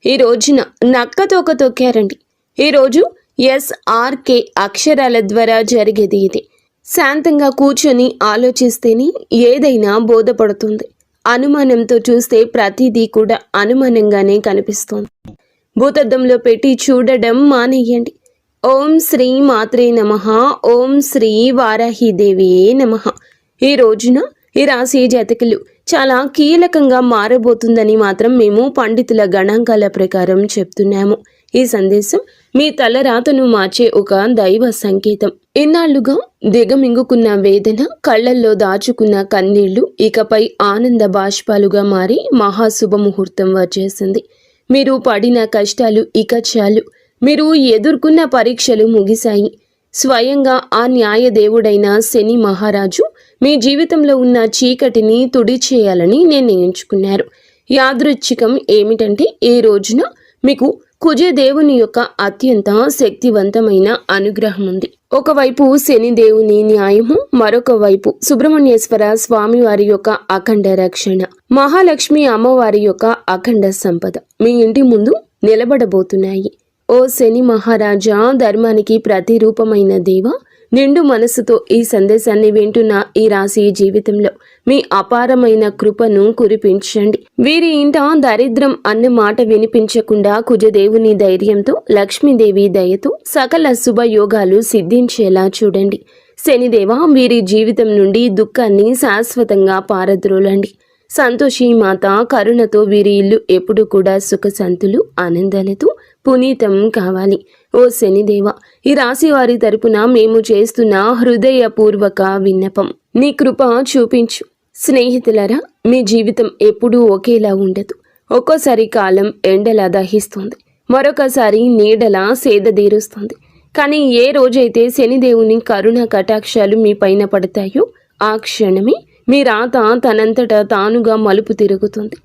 ఈ రోజున నక్కతోక తొక్కారండి. ఈరోజు SRK అక్షరాల ద్వారా జరిగేది ఇది. శాంతంగా కూర్చొని ఆలోచిస్తేనే ఏదైనా బోధపడుతుంది. అనుమానంతో చూస్తే ప్రతిదీ కూడా అనుమానంగానే కనిపిస్తోంది. భూతద్దంలో పెట్టి చూడడం మానేయండి. ఓం శ్రీ మాత్రే నమః. ఓం శ్రీ వారాహిదేవి నమః. ఈ రోజున ఈ రాశి జాతకులు చాలా కీలకంగా మారబోతుందని మాత్రం మేము పండితుల గణాంకాల ప్రకారం చెప్తున్నాము. ఈ సందేశం మీ తలరాతను మార్చే ఒక దైవ సంకేతం. ఇన్నాళ్లుగా దిగమింగుకున్న వేదన, కళ్లల్లో దాచుకున్న కన్నీళ్లు ఇకపై ఆనంద బాష్పాలుగా మారి మహాశుభముహూర్తం వచ్చేసింది. మీరు పడిన కష్టాలు ఇక చాలు. మీరు ఎదుర్కొన్న పరీక్షలు ముగిశాయి. స్వయంగా ఆ న్యాయదేవుడైన శని మహారాజు మీ జీవితంలో ఉన్న చీకటిని తుడిచేయాలని నిర్ణయించుకున్నారు. యాదృచ్ఛికం ఏమిటంటే ఈ రోజున మీకు కుజదేవుని యొక్క అత్యంత శక్తివంతమైన అనుగ్రహం ఉంది. ఒకవైపు శనిదేవుని న్యాయము, మరొక వైపు సుబ్రహ్మణ్యేశ్వర స్వామి వారి యొక్క అఖండ రక్షణ, మహాలక్ష్మి అమ్మవారి యొక్క అఖండ సంపద మీ ఇంటి ముందు నిలబడబోతున్నాయి. ఓ శని మహారాజా, ధర్మానికి ప్రతిరూపమైన దేవ, నిండు మనసుతో ఈ సందేశాన్ని వింటున్న ఈ రాశి జీవితంలో మీ అపారమైన కృపను కురిపించండి. వీరి ఇంట దరిద్రం అన్న మాట వినిపించకుండా కుజదేవుని ధైర్యంతో, లక్ష్మీదేవి దయతో సకల శుభయోగాలు సిద్ధించేలా చూడండి. శనిదేవ, వీరి జీవితం నుండి దుఃఖాన్ని శాశ్వతంగా పారద్రోలండి. సంతోషి మాత కరుణతో వీరి ఇల్లు ఎప్పుడు కూడా సుఖశాంతులు ఆనందాలతో పునీతం కావాలి. ఓ శనిదేవ, ఈ రాశి వారి తరపున మేము చేస్తున్న హృదయపూర్వక విన్నపం, నీ కృప చూపించు. స్నేహితులరా, మీ జీవితం ఎప్పుడూ ఒకేలా ఉండదు. ఒక్కోసారి కాలం ఎండలా దహిస్తుంది, మరొకసారి నీడలా సేదదీరుస్తుంది. కానీ ఏ రోజైతే శనిదేవుని కరుణ కటాక్షాలు మీ పైన పడతాయో ఆ క్షణమే మీ రాత తనంతటా తానుగా మలుపు తిరుగుతుంది.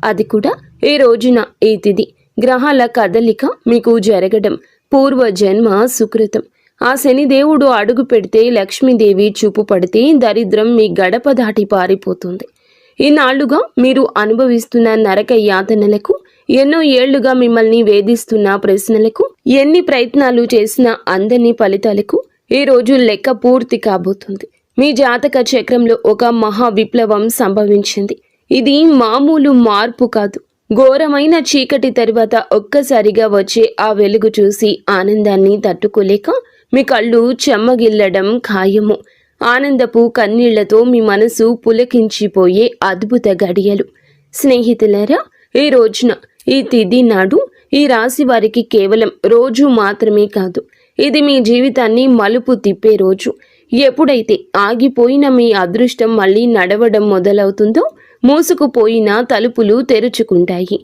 అది కూడా ఈ రోజున ఈ తిథి గ్రహాల కదలిక మీకు జరగడం పూర్వజన్మ సుకృతం. ఆ శనిదేవుడు అడుగు పెడితే, లక్ష్మీదేవి చూపు పడితే దరిద్రం మీ గడప దాటి పారిపోతుంది. ఈనాళ్లుగా మీరు అనుభవిస్తున్న నరక యాతనలకు, ఎన్నో ఏళ్లుగా మిమ్మల్ని వేధిస్తున్న ప్రశ్నలకు, ఎన్ని ప్రయత్నాలు చేసినా అందని ఫలితాలకు ఈ రోజు లెక్క పూర్తి కాబోతుంది. మీ జాతక చక్రంలో ఒక మహా విప్లవం సంభవించింది. ఇది మామూలు మార్పు కాదు. ఘోరమైన చీకటి తర్వాత ఒక్కసారిగా వచ్చే ఆ వెలుగు చూసి ఆనందాన్ని తట్టుకోలేక మీ కళ్ళు చెమ్మగిల్లడం ఖాయము. ఆనందపు కన్నీళ్లతో మీ మనసు పులకించిపోయే అద్భుత గడియలు. స్నేహితులారా, ఈ రోజున ఈ తిథి నాడు ఈ రాశి వారికి కేవలం రోజు మాత్రమే కాదు, ఇది మీ జీవితాన్ని మలుపు తిప్పే రోజు. ఎప్పుడైతే ఆగిపోయిన మీ అదృష్టం మళ్ళీ నడవడం మొదలవుతుందో మూసుకుపోయిన తలుపులు తెరుచుకుంటాయి.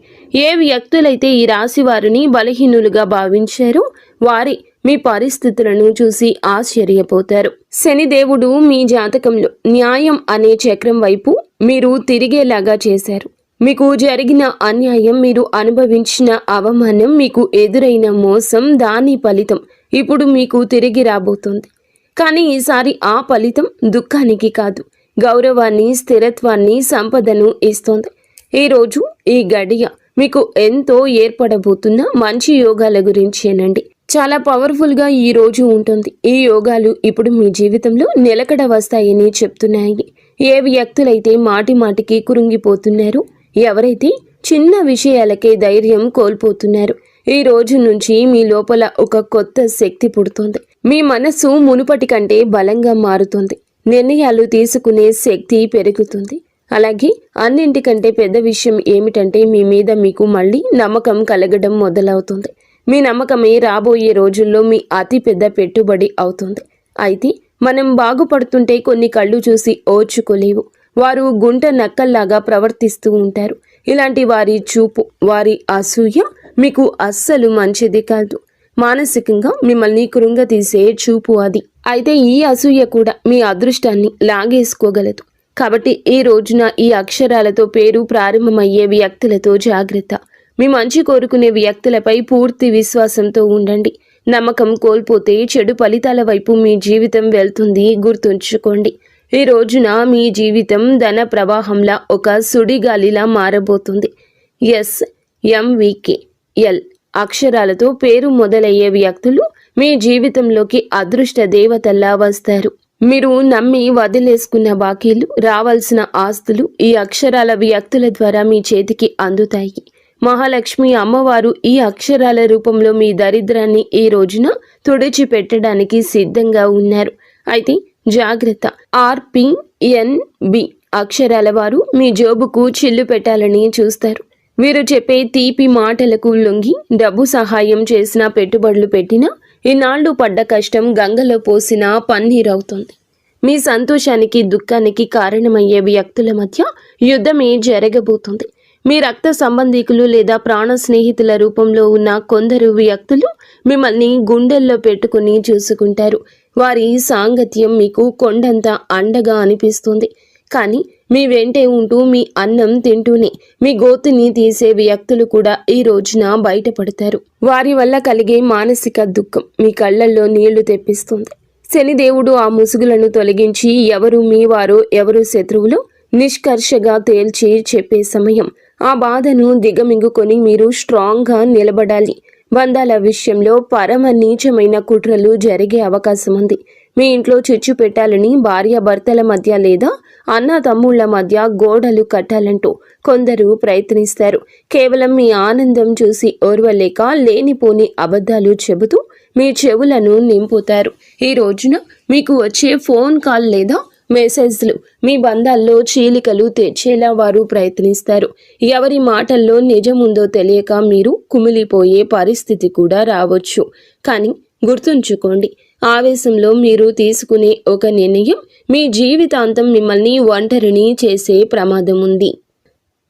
ఏ వ్యక్తులైతే ఈ రాశి వారిని బలహీనులుగా భావించారో వారి మీ పరిస్థితులను చూసి ఆశ్చర్యపోతారు. శనిదేవుడు మీ జాతకంలో న్యాయం అనే చక్రం వైపు మీరు తిరిగేలాగా చేశారు. మీకు జరిగిన అన్యాయం, మీరు అనుభవించిన అవమానం, మీకు ఎదురైన మోసం, దాని ఫలితం ఇప్పుడు మీకు తిరిగి రాబోతుంది. కానీ ఈసారి ఆ ఫలితం దుఃఖానికి కాదు, గౌరవాన్ని, స్థిరత్వాన్ని, సంపదను ఇస్తోంది. ఈరోజు ఈ గడియ మీకు ఎంతో ఏర్పడబోతున్న మంచి యోగాల గురించేనండి. చాలా పవర్ఫుల్గా ఈ రోజు ఉంటుంది. ఈ యోగాలు ఇప్పుడు మీ జీవితంలో నిలకడ వస్తాయని చెప్తున్నాయి. ఏ వ్యక్తులైతే మాటి మాటికి కురుంగిపోతున్నారో, ఎవరైతే చిన్న విషయాలకే ధైర్యం కోల్పోతున్నారు, ఈ రోజు నుంచి మీ లోపల ఒక కొత్త శక్తి పుడుతుంది. మీ మనసు మునుపటి కంటే బలంగా మారుతుంది. నిర్ణయాలు తీసుకునే శక్తి పెరుగుతుంది. అలాగే అన్నింటికంటే పెద్ద విషయం ఏమిటంటే మీ మీద మీకు మళ్ళీ నమ్మకం కలగడం మొదలవుతుంది. మీ నమ్మకమే రాబోయే రోజుల్లో మీ అతి పెద్ద పెట్టుబడి అవుతుంది. అయితే మనం బాగుపడుతుంటే కొన్ని కళ్ళు చూసి ఓర్చుకోలేవు. వారు గుంట నక్కల్లాగా ప్రవర్తిస్తూ ఉంటారు. ఇలాంటి వారి చూపు, వారి అసూయ మీకు అస్సలు మంచిది కాదు. మానసికంగా మిమ్మల్ని కృంగతీసే చూపు అది. అయితే ఈ అసూయ కూడా మీ అదృష్టాన్ని లాగేసుకోగలదు. కాబట్టి ఈ రోజున ఈ అక్షరాలతో పేరు ప్రారంభమయ్యే వ్యక్తులతో జాగ్రత్త. మీ మంచి కోరుకునే వ్యక్తులపై పూర్తి విశ్వాసంతో ఉండండి. నమ్మకం కోల్పోతే చెడు ఫలితాల వైపు మీ జీవితం వెళ్తుంది, గుర్తుంచుకోండి. ఈ రోజున మీ జీవితం ధన ప్రవాహంలా ఒక సుడిగాలిలా మారబోతుంది. MVK ఎల్ అక్షరాలతో పేరు మొదలయ్యే వ్యక్తులు మీ జీవితంలోకి అదృష్ట దేవతల్లా వస్తారు. మీరు నమ్మి వదిలేసుకున్న బాకీలు, రావాల్సిన ఆస్తులు ఈ అక్షరాల వ్యక్తుల ద్వారా మీ చేతికి అందుతాయి. మహాలక్ష్మి అమ్మవారు ఈ అక్షరాల రూపంలో మీ దరిద్రాన్ని ఈ రోజున తుడిచిపెట్టడానికి సిద్ధంగా ఉన్నారు. అయితే జాగ్రత్త, RPNB అక్షరాల వారు మీ జోబుకు చిల్లు పెట్టాలని చూస్తారు. వీరు చెప్పే తీపి మాటలకు లొంగి డబ్బు సహాయం చేసినా, పెట్టుబడులు పెట్టినా ఇన్నాళ్లు పడ్డ కష్టం గంగలో పోసిన పన్నీరవుతుంది. మీ సంతోషానికి, దుఃఖానికి కారణమయ్యే వ్యక్తుల మధ్య యుద్ధమే జరగబోతుంది. మీ రక్త సంబంధికులు లేదా ప్రాణ స్నేహితుల రూపంలో ఉన్న కొందరు వ్యక్తులు మిమ్మల్ని గుండెల్లో పెట్టుకుని చూసుకుంటారు. వారి సాంగత్యం మీకు కొండంత అండగా అనిపిస్తుంది. కానీ మీ వెంటే ఉంటూ మీ అన్నం తింటూనే మీ గోతుని తీసే వ్యక్తులు కూడా ఈ రోజున బయటపడతారు. వారి వల్ల కలిగే మానసిక దుఃఖం మీ కళ్ళల్లో నీళ్లు తెప్పిస్తుంది. శనిదేవుడు ఆ ముసుగులను తొలగించి ఎవరు మీ వారో, ఎవరు శత్రువులో నిష్కర్షగా తేల్చి చెప్పే సమయం. ఆ బాధను దిగమింగుకొని మీరు స్ట్రాంగ్గా నిలబడాలి. బంధాల విషయంలో పరమ నీచమైన కుట్రలు జరిగే అవకాశం ఉంది. మీ ఇంట్లో చిచ్చు పెట్టాలని భార్యాభర్తల మధ్య లేదా అన్న తమ్ముళ్ల మధ్య గోడలు కట్టాలంటూ కొందరు ప్రయత్నిస్తారు. కేవలం మీ ఆనందం చూసి ఓర్వలేక లేనిపోని అబద్ధాలు చెబుతూ మీ చెవులను నింపుతారు. ఈ రోజున మీకు వచ్చే ఫోన్ కాల్ లేదా మెసేజ్లు మీ బంధాల్లో చీలికలు తెచ్చేలా వారు ప్రయత్నిస్తారు. ఎవరి మాటల్లో నిజముందో తెలియక మీరు కుమిలిపోయే పరిస్థితి కూడా రావచ్చు. కానీ గుర్తుంచుకోండి, ఆవేశంలో మీరు తీసుకునే ఒక నిర్ణయం మీ జీవితాంతం మిమ్మల్ని ఒంటరిని చేసే ప్రమాదం ఉంది.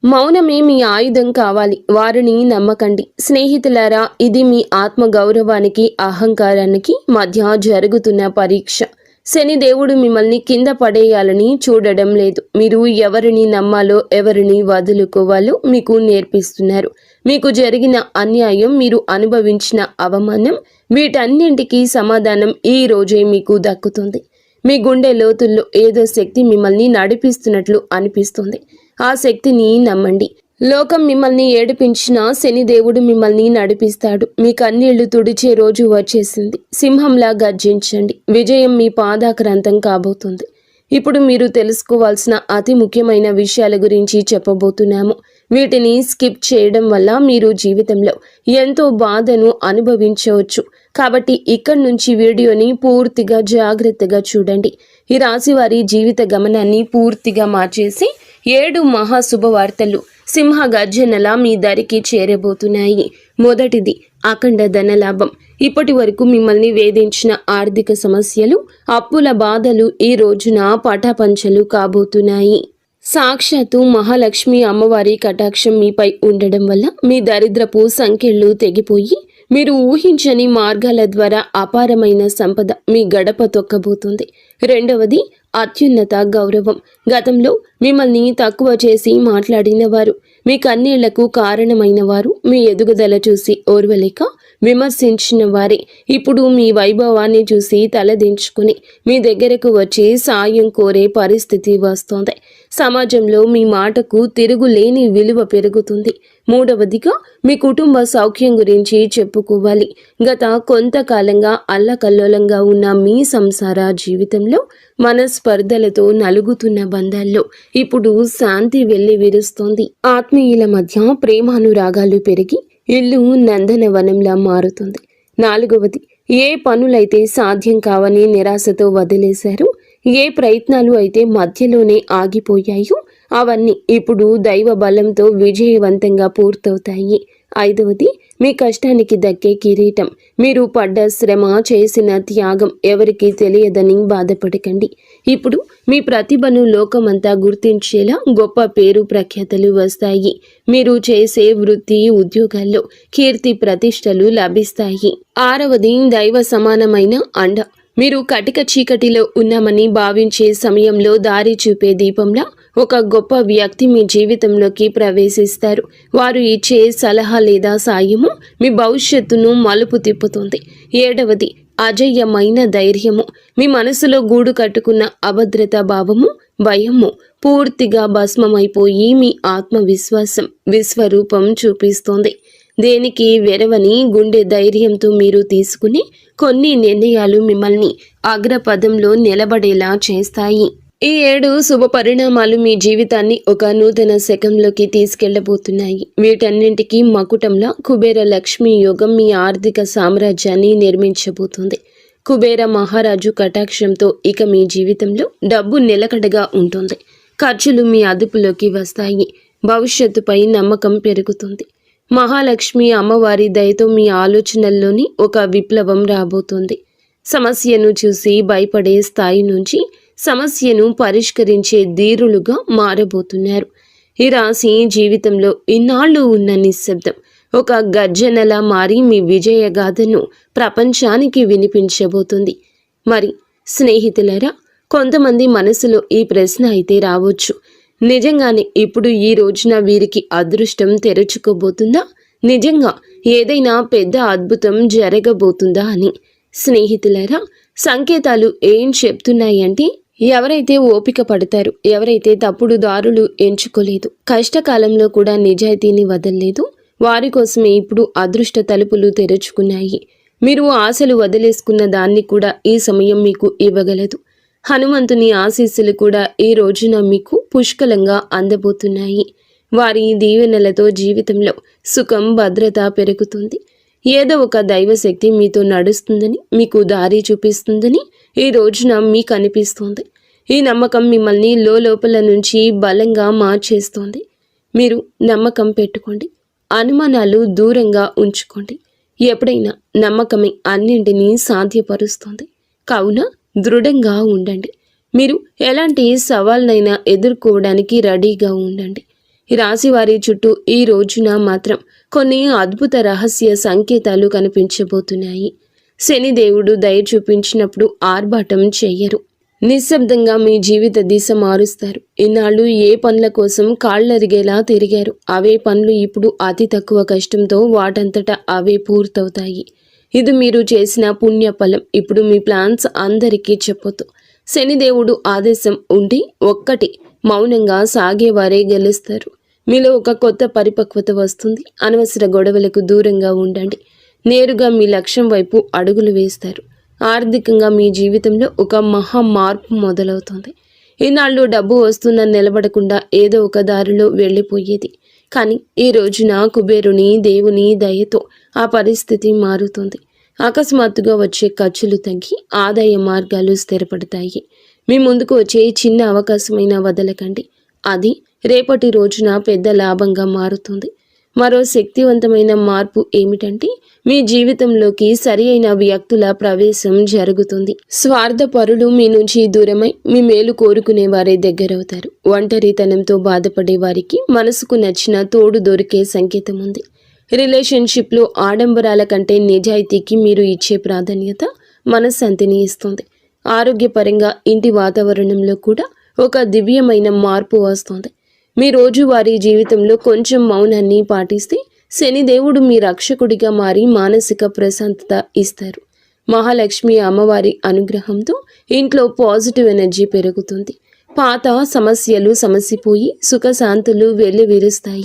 మౌనమే మీ ఆయుధం కావాలి. వారిని నమ్మకండి. స్నేహితులారా, ఇది మీ ఆత్మగౌరవానికి, అహంకారానికి మధ్య జరుగుతున్న పరీక్ష. శనిదేవుడు మిమ్మల్ని కింద పడేయాలని చూడడం లేదు. మీరు ఎవరిని నమ్మాలో, ఎవరిని వదులుకోవాలో మీకు నేర్పిస్తున్నారు. మీకు జరిగిన అన్యాయం, మీరు అనుభవించిన అవమానం, వీటన్నింటికీ సమాధానం ఈ రోజే మీకు దక్కుతుంది. మీ గుండె లోతుల్లో ఏదో శక్తి మిమ్మల్ని నడిపిస్తున్నట్లు అనిపిస్తుంది. ఆ శక్తిని నమ్మండి. లోకం మిమ్మల్ని ఏడిపించినా శనిదేవుడు మిమ్మల్ని నడిపిస్తాడు. మీ కన్నీళ్లు తుడిచే రోజు వచ్చేసింది. సింహంలా గర్జించండి. విజయం మీ పాదాక్రాంతం కాబోతుంది. ఇప్పుడు మీరు తెలుసుకోవాల్సిన అతి ముఖ్యమైన విషయాల గురించి చెప్పబోతున్నాము. వీటిని స్కిప్ చేయడం వల్ల మీరు జీవితంలో ఎంతో బాధను అనుభవించవచ్చు. కాబట్టి ఇక్కడి నుంచి వీడియోని పూర్తిగా జాగ్రత్తగా చూడండి. ఈ రాశి వారి జీవిత గమనాన్ని పూర్తిగా మార్చేసి 7 మహాశుభవార్తలు సింహ గర్జనలా మీ దరికి చేరబోతున్నాయి. మొదటిది అఖండ ధనలాభం. ఇప్పటి వరకు మిమ్మల్ని వేధించిన ఆర్థిక సమస్యలు, అప్పుల బాధలు ఈ రోజున పటాపంచలు కాబోతున్నాయి. సాక్షాత్తు మహాలక్ష్మి అమ్మవారి కటాక్షం మీపై ఉండడం వల్ల మీ దరిద్రపు సంకెళ్ళు తెగిపోయి మీరు ఊహించని మార్గాల ద్వారా అపారమైన సంపద మీ గడప తొక్కబోతుంది. రెండవది అత్యున్నత గౌరవం. గతంలో మిమ్మల్ని తక్కువ చేసి మాట్లాడిన వారు, మీ కన్నీళ్లకు కారణమైన వారు, మీ ఎదుగుదల చూసి ఓర్వలేక విమర్శించిన వారే ఇప్పుడు మీ వైభవాన్ని చూసి తలదించుకుని మీ దగ్గరకు వచ్చి సాయం కోరే పరిస్థితి వస్తోంది. సమాజంలో మీ మాటకు తిరుగులేని విలువ పెరుగుతుంది. మూడవదిగా మీ కుటుంబ సౌఖ్యం గురించి చెప్పుకోవాలి. గత కొంతకాలంగా అల్లకల్లోలంగా ఉన్న మీ సంసార జీవితంలో మనస్పర్ధలతో నలుగుతున్న బంధాల్లో ఇప్పుడు శాంతి వెళ్లి విరుస్తోంది. ఆత్మీయుల మధ్య ప్రేమానురాగాలు పెరిగి ఇల్లు నందనవనంలా మారుతుంది. నాలుగవది, ఏ పనులైతే సాధ్యం కావని నిరాశతో వదిలేశారో, ఏ ప్రయత్నాలు అయితే మధ్యలోనే ఆగిపోయాయో అవన్నీ ఇప్పుడు దైవ బలంతో విజయవంతంగా పూర్తవుతాయి. ఐదవది, మీ కష్టానికి దక్కే కిరీటం. మీరు పడ్డ శ్రమ, చేసిన త్యాగం ఎవరికీ తెలియదని బాధపడకండి. ఇప్పుడు మీ ప్రతిభను లోకమంతా గుర్తించేలా గొప్ప పేరు ప్రఖ్యాతలు వస్తాయి. మీరు చేసే వృత్తి, ఉద్యోగాల్లో కీర్తి ప్రతిష్టలు లభిస్తాయి. ఆరవది, దైవ సమానమైన అండ. మీరు కటిక చీకటిలో ఉన్నామని భావించే సమయంలో దారి చూపే దీపంలా ఒక గొప్ప వ్యక్తి మీ జీవితంలోకి ప్రవేశిస్తారు. వారు ఇచ్చే సలహా లేదా సాయము మీ భవిష్యత్తును మలుపు తిప్పుతుంది. ఏడవది, అజయ్యమైన ధైర్యము. మీ మనసులో గూడు కట్టుకున్న అభద్రతా భావము, భయము పూర్తిగా భస్మమైపోయి మీ ఆత్మవిశ్వాసం విశ్వరూపం చూపిస్తోంది. దేనికి వెరవని గుండె ధైర్యంతో మీరు తీసుకునే కొన్ని నిర్ణయాలు మిమ్మల్ని అగ్రపదంలో నిలబడేలా చేస్తాయి. ఈ 7 శుభ పరిణామాలు మీ జీవితాన్ని ఒక నూతన శకంలోకి తీసుకెళ్లబోతున్నాయి. వీటన్నింటికీ మకుటంలా కుబేర లక్ష్మీ యోగం మీ ఆర్థిక సామ్రాజ్యాన్ని నిర్మించబోతుంది. కుబేర మహారాజు కటాక్షంతో ఇక మీ జీవితంలో డబ్బు నిలకడగా ఉంటుంది. ఖర్చులు మీ అదుపులోకి వస్తాయి. భవిష్యత్తుపై నమ్మకం పెరుగుతుంది. మహాలక్ష్మి అమ్మవారి దయతో మీ ఆలోచనల్లోని ఒక విప్లవం రాబోతుంది. సమస్యను చూసి భయపడే స్థాయి నుంచి సమస్యను పరిష్కరించే ధీరులుగా మారబోతున్నారు. ఈ రాశి జీవితంలో ఇన్నాళ్ళు ఉన్న నిశ్శబ్దం ఒక గర్జనలా మారి మీ విజయగాథను ప్రపంచానికి వినిపించబోతుంది. మరి స్నేహితులరా, కొంతమంది మనసులో ఈ ప్రశ్న అయితే రావచ్చు, నిజంగానే ఇప్పుడు ఈ రోజున వీరికి అదృష్టం తెరుచుకోబోతుందా? నిజంగా ఏదైనా పెద్ద అద్భుతం జరగబోతుందా అని. స్నేహితులరా, సంకేతాలు ఏం చెప్తున్నాయంటే, ఎవరైతే ఓపిక పడతారు, ఎవరైతే తప్పుడు దారులు ఎంచుకోలేదు, కష్టకాలంలో కూడా నిజాయితీని వదలలేదు, వారి కోసమే ఇప్పుడు అదృష్ట తలుపులు తెరుచుకున్నాయి. మీరు ఆశలు వదిలేసుకున్న దాన్ని కూడా ఈ సమయం మీకు ఇవ్వగలదు. హనుమంతుని ఆశీస్సులు కూడా ఈ రోజున మీకు పుష్కలంగా అందబోతున్నాయి. వారి దీవెనలతో జీవితంలో సుఖం, భద్రత పెరుగుతుంది. ఏదో ఒక దైవశక్తి మీతో నడుస్తుందని, మీకు దారి చూపిస్తుందని ఈ రోజున మీకు అనిపిస్తుంది. ఈ నమ్మకం మిమ్మల్ని లోపల నుంచి బలంగా మార్చేస్తోంది. మీరు నమ్మకం పెట్టుకోండి. అనుమానాలు దూరంగా ఉంచుకోండి. ఎప్పుడైనా నమ్మకమే అన్నింటినీ సాధ్యపరుస్తుంది. కావున దృఢంగా ఉండండి. మీరు ఎలాంటి సవాల్నైనా ఎదుర్కోవడానికి రెడీగా ఉండండి. ఈ రాశి వారి చుట్టూ ఈ రోజున మాత్రం కొన్ని అద్భుత రహస్య సంకేతాలు కనిపించబోతున్నాయి. శనిదేవుడు దయ చూపించినప్పుడు ఆర్భాటం చెయ్యరు. నిశ్శబ్దంగా మీ జీవిత దిశ మారుస్తారు. ఇన్నాళ్ళు ఏ పనుల కోసం కాళ్ళరిగేలా తిరిగారు, అవే పనులు ఇప్పుడు అతి తక్కువ కష్టంతో వాటంతటా అవే పూర్తవుతాయి. ఇది మీరు చేసిన పుణ్యఫలం. ఇప్పుడు మీ ప్లాన్స్ అందరికీ చెప్పొద్దు. శనిదేవుడు ఆదేశం ఉండి ఒక్కటి మౌనంగా సాగేవారే గెలుస్తారు. మీలో ఒక కొత్త పరిపక్వత వస్తుంది. అనవసర గొడవలకు దూరంగా ఉండండి. నేరుగా మీ లక్ష్యం వైపు అడుగులు వేస్తారు. ఆర్థికంగా మీ జీవితంలో ఒక మహా మార్పు మొదలవుతుంది. ఈనాళ్ళు డబ్బు వస్తున్న నిలబడకుండా ఏదో ఒక దారిలో వెళ్ళిపోయేది. కానీ ఈ రోజున కుబేరుని దేవుని దయతో ఆ పరిస్థితి మారుతుంది. అకస్మాత్తుగా వచ్చే ఖర్చులు తగ్గి ఆదాయ మార్గాలు స్థిరపడతాయి. మీ ముందుకు వచ్చే చిన్న అవకాశమైనా వదలకండి. అది రేపటి రోజున పెద్ద లాభంగా మారుతుంది. మరో శక్తివంతమైన మార్పు ఏమిటంటే, మీ జీవితంలోకి సరి అయిన వ్యక్తుల ప్రవేశం జరుగుతుంది. స్వార్థపరులు మీ నుంచి దూరమై మీ మేలు కోరుకునే వారే దగ్గరవుతారు. ఒంటరితనంతో బాధపడే వారికి మనసుకు నచ్చిన తోడు దొరికే సంకేతం ఉంది. రిలేషన్షిప్లో ఆడంబరాల కంటే నిజాయితీకి మీరు ఇచ్చే ప్రాధాన్యత మనశ్శాంతిని ఇస్తుంది. ఆరోగ్యపరంగా ఇంటి వాతావరణంలో కూడా ఒక దివ్యమైన మార్పు వస్తుంది. మీ రోజువారీ జీవితంలో కొంచెం మౌనాన్ని పాటిస్తే శనిదేవుడు మీ రక్షకుడిగా మారి మానసిక ప్రశాంతత ఇస్తారు. మహాలక్ష్మి అమ్మవారి అనుగ్రహంతో ఇంట్లో పాజిటివ్ ఎనర్జీ పెరుగుతుంది. పాత సమస్యలు సమసిపోయి సుఖశాంతులు వెల్లివిరుస్తాయి.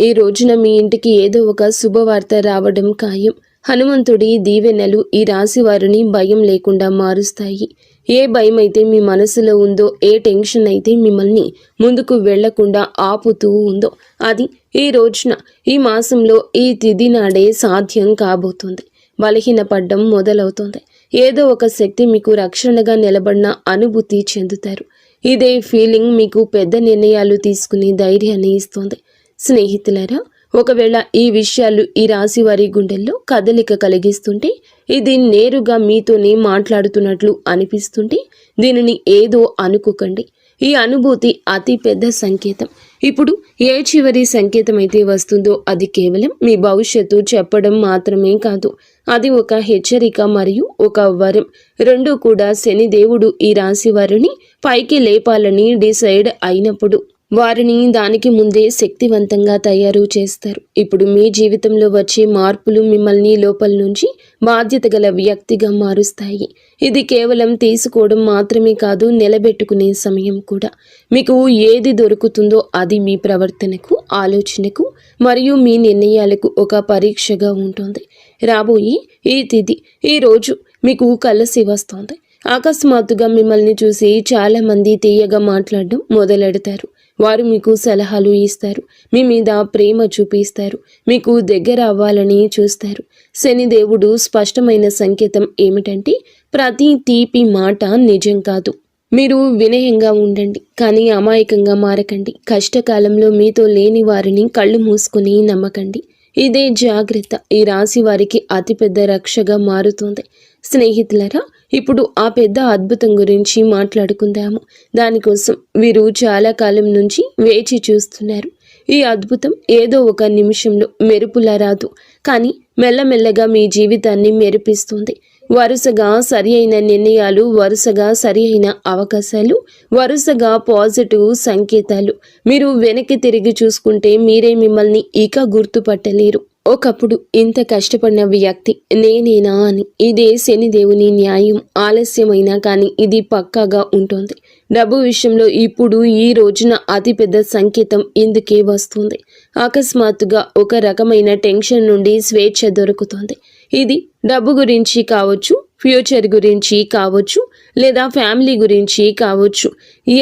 ఈ రోజున మీ ఇంటికి ఏదో ఒక శుభవార్త రావడం ఖాయం. హనుమంతుడి దీవెనలు ఈ రాశి వారిని భయం లేకుండా మారుస్తాయి. ఏ భయం అయితే మీ మనసులో ఉందో, ఏ టెన్షన్ అయితే మిమ్మల్ని ముందుకు వెళ్లకుండా ఆపుతూ ఉందో, అది ఈ రోజున, ఈ మాసంలో, ఈ తిథి నాడే సాధ్యం కాబోతుంది. బలహీనపడ్డం మొదలవుతుంది. ఏదో ఒక శక్తి మీకు రక్షణగా నిలబడిన అనుభూతి చెందుతారు. ఇదే ఫీలింగ్ మీకు పెద్ద నిర్ణయాలు తీసుకునే ధైర్యాన్ని ఇస్తుంది. స్నేహితులారా, ఒకవేళ ఈ విషయాలు ఈ రాశి వారి గుండెల్లో కదలిక కలిగిస్తుంటే, ఇది నేరుగా మీతోనే మాట్లాడుతున్నట్లు అనిపిస్తుంటే, దీనిని ఏదో అనుకోకండి. ఈ అనుభూతి అతి పెద్ద సంకేతం. ఇప్పుడు ఏ చివరి సంకేతం అయితే వస్తుందో అది కేవలం మీ భవిష్యత్తు చెప్పడం మాత్రమే కాదు. అది ఒక హెచ్చరిక మరియు ఒక వరం. రెండూ కూడా శనిదేవుడు ఈ రాశి వారిని పైకి లేపాలని డిసైడ్ అయినప్పుడు వారిని దానికి ముందే శక్తివంతంగా తయారు చేస్తారు. ఇప్పుడు మీ జీవితంలో వచ్చే మార్పులు మిమ్మల్ని లోపల నుంచి బాధ్యత గల వ్యక్తిగా మారుస్తాయి. ఇది కేవలం తీసుకోవడం మాత్రమే కాదు, నిలబెట్టుకునే సమయం కూడా. మీకు ఏది దొరుకుతుందో అది మీ ప్రవర్తనకు, ఆలోచనకు మరియు మీ నిర్ణయాలకు ఒక పరీక్షగా ఉంటుంది. రాబోయే ఈ తిథి, ఈ రోజు మీకు కలిసి వస్తుంది. అకస్మాత్తుగా మిమ్మల్ని చూసి చాలామంది తీయగా మాట్లాడడం మొదలెడతారు. వారు మీకు సలహాలు ఇస్తారు, మీ మీద ప్రేమ చూపిస్తారు, మీకు దగ్గర అవ్వాలని చూస్తారు. శనిదేవుడు స్పష్టమైన సంకేతం ఏమిటంటే, ప్రతి తీపి మాట నిజం కాదు. మీరు వినయంగా ఉండండి, కానీ అమాయకంగా మారకండి. కష్టకాలంలో మీతో లేని వారిని కళ్ళు మూసుకుని నమ్మకండి. ఇదే జాగ్రత్త ఈ రాశి వారికి అతిపెద్ద రక్షగా మారుతుంది. స్నేహితులరా, ఇప్పుడు ఆ పెద్ద అద్భుతం గురించి మాట్లాడుకుందాము. దానికోసం వీరు చాలా కాలం నుంచి వేచి చూస్తున్నారు. ఈ అద్భుతం ఏదో ఒక నిమిషంలో మెరుపులా రాదు, కానీ మెల్లమెల్లగా మీ జీవితాన్ని మెరిపిస్తుంది. వరుసగా సరి అయిన నిర్ణయాలు, వరుసగా సరి అయిన అవకాశాలు, వరుసగా పాజిటివ్ సంకేతాలు. మీరు వెనక్కి తిరిగి చూసుకుంటే మీరే మిమ్మల్ని ఇక గుర్తుపట్టలేరు. ఒకప్పుడు ఇంత కష్టపడిన వ్యక్తి నేనేనా అని. ఇదే శనిదేవుని న్యాయం. ఆలస్యమైనా కానీ ఇది పక్కాగా ఉంటుంది. డబ్బు విషయంలో ఇప్పుడు ఈ రోజున అతిపెద్ద సంకేతం ఇందుకే వస్తుంది. అకస్మాత్తుగా ఒక రకమైన టెన్షన్ నుండి స్వేచ్ఛ దొరుకుతుంది. ఇది డబ్బు గురించి కావచ్చు, ఫ్యూచర్ గురించి కావచ్చు, లేదా ఫ్యామిలీ గురించి కావచ్చు.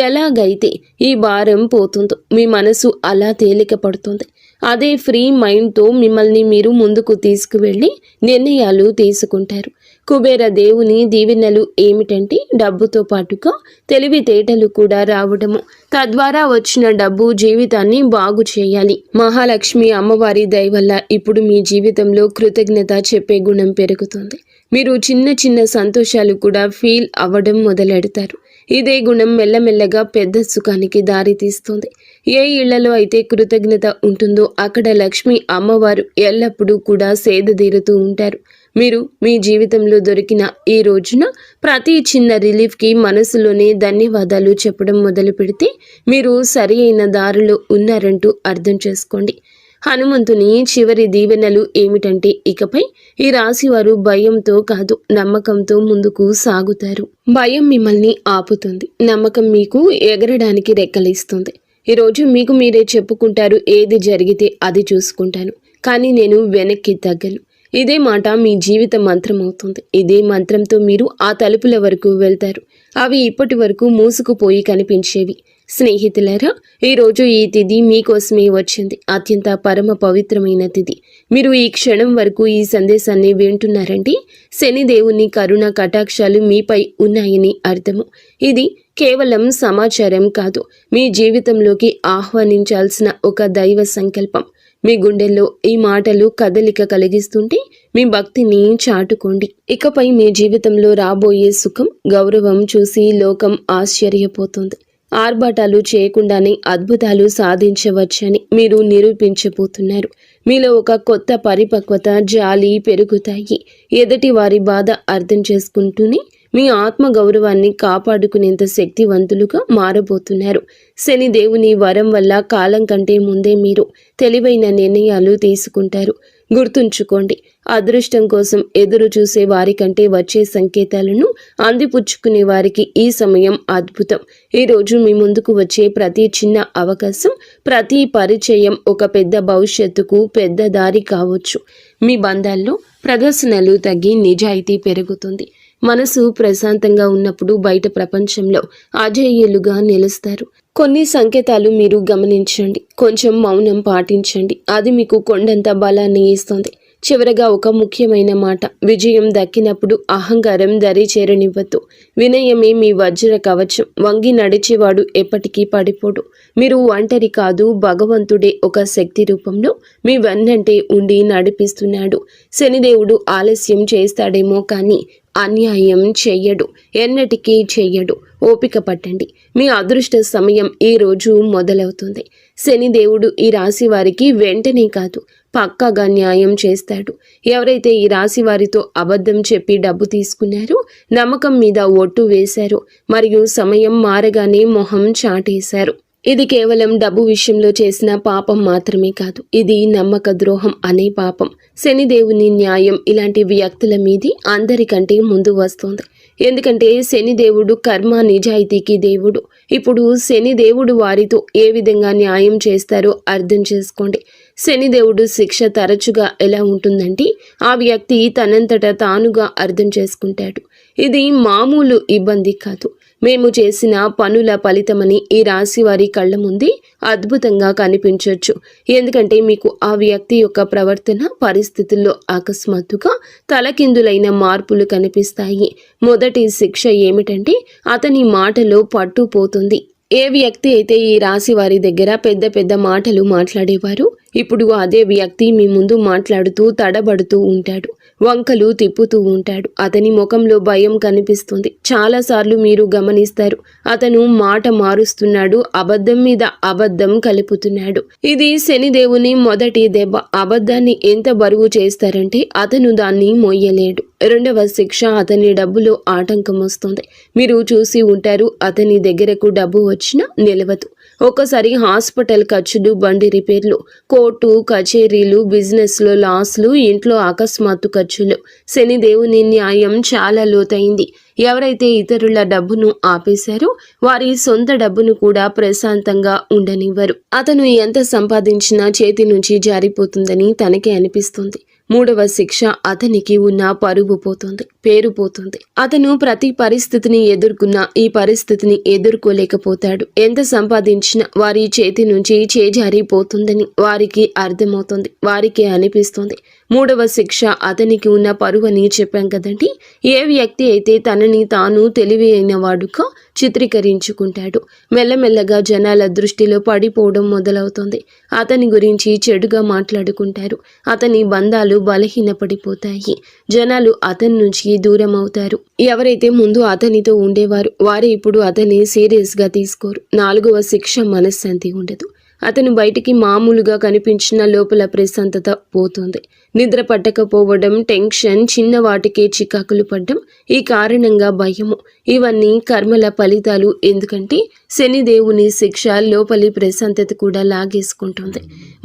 ఎలాగైతే ఈ భారం పోతుందో మీ మనసు అలా తేలిక పడుతుంది. అదే ఫ్రీ మైండ్తో మిమ్మల్ని మీరు ముందుకు తీసుకువెళ్ళి నిర్ణయాలు తీసుకుంటారు. కుబేర దేవుని దీవెనలు ఏమిటంటే, డబ్బుతో పాటుగా తెలివితేటలు కూడా రావడము. తద్వారా వచ్చిన డబ్బు జీవితాన్ని బాగు చేయాలి. మహాలక్ష్మి అమ్మవారి దయ వల్ల ఇప్పుడు మీ జీవితంలో కృతజ్ఞత చెప్పే గుణం పెరుగుతుంది. మీరు చిన్న చిన్న సంతోషాలు కూడా ఫీల్ అవ్వడం మొదలెడతారు. ఇదే గుణం మెల్లమెల్లగా పెద్ద సుఖానికి దారితీస్తుంది. ఏ ఇళ్లలో అయితే కృతజ్ఞత ఉంటుందో అక్కడ లక్ష్మి అమ్మవారు ఎల్లప్పుడూ కూడా సేదతీరుతూ ఉంటారు. మీరు మీ జీవితంలో దొరికిన ఈ రోజున ప్రతి చిన్న రిలీఫ్కి మనసులోనే ధన్యవాదాలు చెప్పడం మొదలు పెడితే మీరు సరి అయిన దారిలో ఉన్నారంటూ అర్థం చేసుకోండి. హనుమంతుని చివరి దీవెనలు ఏమిటంటే, ఇకపై ఈ రాశివారు భయంతో కాదు, నమ్మకంతో ముందుకు సాగుతారు. భయం మిమ్మల్ని ఆపుతుంది, నమ్మకం మీకు ఎగరడానికి రెక్కలిస్తుంది. ఈరోజు మీకు మీరే చెప్పుకుంటారు, ఏది జరిగితే అది చూసుకుంటాను, కానీ నేను వెనక్కి తగ్గను. ఇదే మాట మీ జీవిత మంత్రం అవుతుంది. ఇదే మంత్రంతో మీరు ఆ తలుపుల వరకు వెళ్తారు. అవి ఇప్పటి వరకు మూసుకుపోయి కనిపించేవి. స్నేహితులారా, ఈరోజు ఈ తిథి మీకోసమే వచ్చింది. అత్యంత పరమ పవిత్రమైన తిథి. మీరు ఈ క్షణం వరకు ఈ సందేశాన్ని వింటున్నారంటే శనిదేవుని కరుణ కటాక్షాలు మీపై ఉన్నాయని అర్థము. ఇది కేవలం సమాచారం కాదు, మీ జీవితంలోకి ఆహ్వానించాల్సిన ఒక దైవ సంకల్పం. మీ గుండెల్లో ఈ మాటలు కదలిక కలిగిస్తుంటే మీ భక్తిని చాటుకోండి. ఇకపై మీ జీవితంలో రాబోయే సుఖం, గౌరవం చూసి లోకం ఆశ్చర్యపోతుంది. ఆర్భాటాలు చేయకుండానే అద్భుతాలు సాధించవచ్చని మీరు నిరూపించబోతున్నారు. మీలో ఒక కొత్త పరిపక్వత, జాలి పెరుగుతాయి. ఎదుటి వారి బాధ అర్థం చేసుకుంటూనే మీ ఆత్మ గౌరవాన్ని కాపాడుకునేంత శక్తివంతులుగా మారబోతున్నారు. శని దేవుని వరం వల్ల కాలం కంటే ముందే మీరు తెలివైన నిర్ణయాలు తీసుకుంటారు. గుర్తుంచుకోండి, అదృష్టం కోసం ఎదురు చూసే వారికంటే వచ్చే సంకేతాలను అందిపుచ్చుకునే వారికి ఈ సమయం అద్భుతం. ఈరోజు మీ ముందుకు వచ్చే ప్రతి చిన్న అవకాశం, ప్రతి పరిచయం ఒక పెద్ద భవిష్యత్తుకు పెద్ద దారి కావచ్చు. మీ బంధాల్లో ప్రదర్శనలు తగ్గి నిజాయితీ పెరుగుతుంది. మనసు ప్రశాంతంగా ఉన్నప్పుడు బయట ప్రపంచంలో అజేయులుగా నిలుస్తారు. కొన్ని సంకేతాలు మీరు గమనించండి, కొంచెం మౌనం పాటించండి. అది మీకు కొండంత బలాన్ని ఇస్తుంది. చివరగా ఒక ముఖ్యమైన మాట, విజయం దక్కినప్పుడు అహంకారం దరి చేరనివ్వద్దు. వినయమే మీ వజ్ర కవచం. వంగి నడిచేవాడు ఎప్పటికీ పడిపోడు. మీరు ఒంటరి కాదు, భగవంతుడే ఒక శక్తి రూపంలో మీ వెన్నంటే ఉండి నడిపిస్తున్నాడు. శనిదేవుడు ఆలస్యం చేస్తాడేమో కానీ అన్యాయం చెయ్యడు, ఎన్నటికీ చెయ్యడు. ఓపిక పట్టండి, మీ అదృష్ట సమయం ఈ రోజు మొదలవుతుంది. శనిదేవుడు ఈ రాశి వారికి వెంటనే కాదు, పక్కాగా న్యాయం చేస్తాడు. ఎవరైతే ఈ రాశి వారితో అబద్ధం చెప్పి డబ్బు తీసుకున్నారో, నమ్మకం మీద ఒట్టు వేశారో, మరియు సమయం మారగానే మొహం చాటేశారు, ఇది కేవలం డబ్బు విషయంలో చేసిన పాపం మాత్రమే కాదు, ఇది నమ్మక ద్రోహం అనే పాపం. శనిదేవుని న్యాయం ఇలాంటి వ్యక్తుల మీది అందరికంటే ముందు వస్తుంది. ఎందుకంటే శనిదేవుడు కర్మ నిజాయితీకి దేవుడు. ఇప్పుడు శనిదేవుడు వారితో ఏ విధంగా న్యాయం చేస్తారో అర్థం చేసుకోండి. శనిదేవుడు శిక్ష తరచుగా ఎలా ఉంటుందంటే ఆ వ్యక్తి తనంతట తానుగా అర్థం చేసుకుంటాడు. ఇది మామూలు ఇబ్బంది కాదు, మేము చేసిన పనుల ఫలితమని ఈ రాశి వారి కళ్ళ ముందే అద్భుతంగా కనిపించవచ్చు. ఎందుకంటే మీకు ఆ వ్యక్తి యొక్క ప్రవర్తన పరిస్థితుల్లో అకస్మాత్తుగా తలకిందులైన మార్పులు కనిపిస్తాయి. మొదటి శిక్ష ఏమిటంటే అతని మాటలో పట్టుపోతుంది. ఏ వ్యక్తి అయితే ఈ రాశి వారి దగ్గర పెద్ద పెద్ద మాటలు మాట్లాడేవారు, ఇప్పుడు అదే వ్యక్తి మీ ముందు మాట్లాడుతూ తడబడుతూ ఉంటాడు, వంకలు తిప్పుతూ ఉంటాడు. అతని ముఖంలో భయం కనిపిస్తుంది. చాలాసార్లు మీరు గమనిస్తారు, అతను మాట మారుస్తున్నాడు, అబద్ధం మీద అబద్ధం కలుపుతున్నాడు. ఇది శనిదేవుని మొదటి దెబ్బ. అబద్ధాన్ని ఎంత బరువు చేస్తారంటే అతను దాన్ని మొయ్యలేడు. రెండవ శిక్ష, అతని డబ్బులో ఆటంకం వస్తుంది. మీరు చూసి ఉంటారు, అతని దగ్గరకు డబ్బు వచ్చినా నిలవదు. ఒక్కసారి హాస్పిటల్ ఖర్చులు, బండి రిపేర్లు, కోర్టు కచేరీలు, బిజినెస్లో లాస్లు, ఇంట్లో అకస్మాత్తు ఖర్చులు. శనిదేవుని న్యాయం చాలా లోతైంది. ఎవరైతే ఇతరుల డబ్బును ఆపేశారో వారి సొంత డబ్బును కూడా ప్రశాంతంగా ఉండనివ్వరు. అతను ఎంత సంపాదించినా చేతి నుంచి జారిపోతుందని తనకే అనిపిస్తుంది. మూడవ శిక్ష, అతనికి ఉన్న పరువు పోతుంది, పేరు పోతుంది. అతను ప్రతి పరిస్థితిని ఎదుర్కొన్నా ఈ పరిస్థితిని ఎదుర్కోలేకపోతాడు. ఎంత సంపాదించినా వారి చేతి నుంచి చేజారిపోతుందని వారికి అర్థమవుతుంది, వారికి అనిపిస్తుంది. మూడవ శిక్ష, అతనికి ఉన్న పరువు అని చెప్పాం కదండి. ఏ వ్యక్తి అయితే తనని తాను తెలివి అయిన వాడుగా చిత్రీకరించుకుంటాడు, మెల్లమెల్లగా జనాల దృష్టిలో పడిపోవడం మొదలవుతుంది. అతని గురించి చెడుగా మాట్లాడుకుంటారు. అతని బంధాలు బలహీనపడిపోతాయి. జనాలు అతని నుంచి దూరం అవుతారు. ఎవరైతే ముందు అతనితో ఉండేవారు వారు ఇప్పుడు అతన్ని సీరియస్గా తీసుకోరు. నాలుగవ శిక్ష, మనశ్శాంతి ఉండదు. అతను బయటికి మామూలుగా కనిపించిన లోపల ప్రశాంతత పోతుంది. నిద్ర పట్టకపోవడం, టెన్షన్, చిన్న వాటికే చికాకులు పడ్డం, ఈ కారణంగా భయము, ఇవన్నీ కర్మల ఫలితాలు. ఎందుకంటే శనిదేవుని శిక్ష లోపలి ప్రశాంతత కూడా లాగేసుకుంటుంది.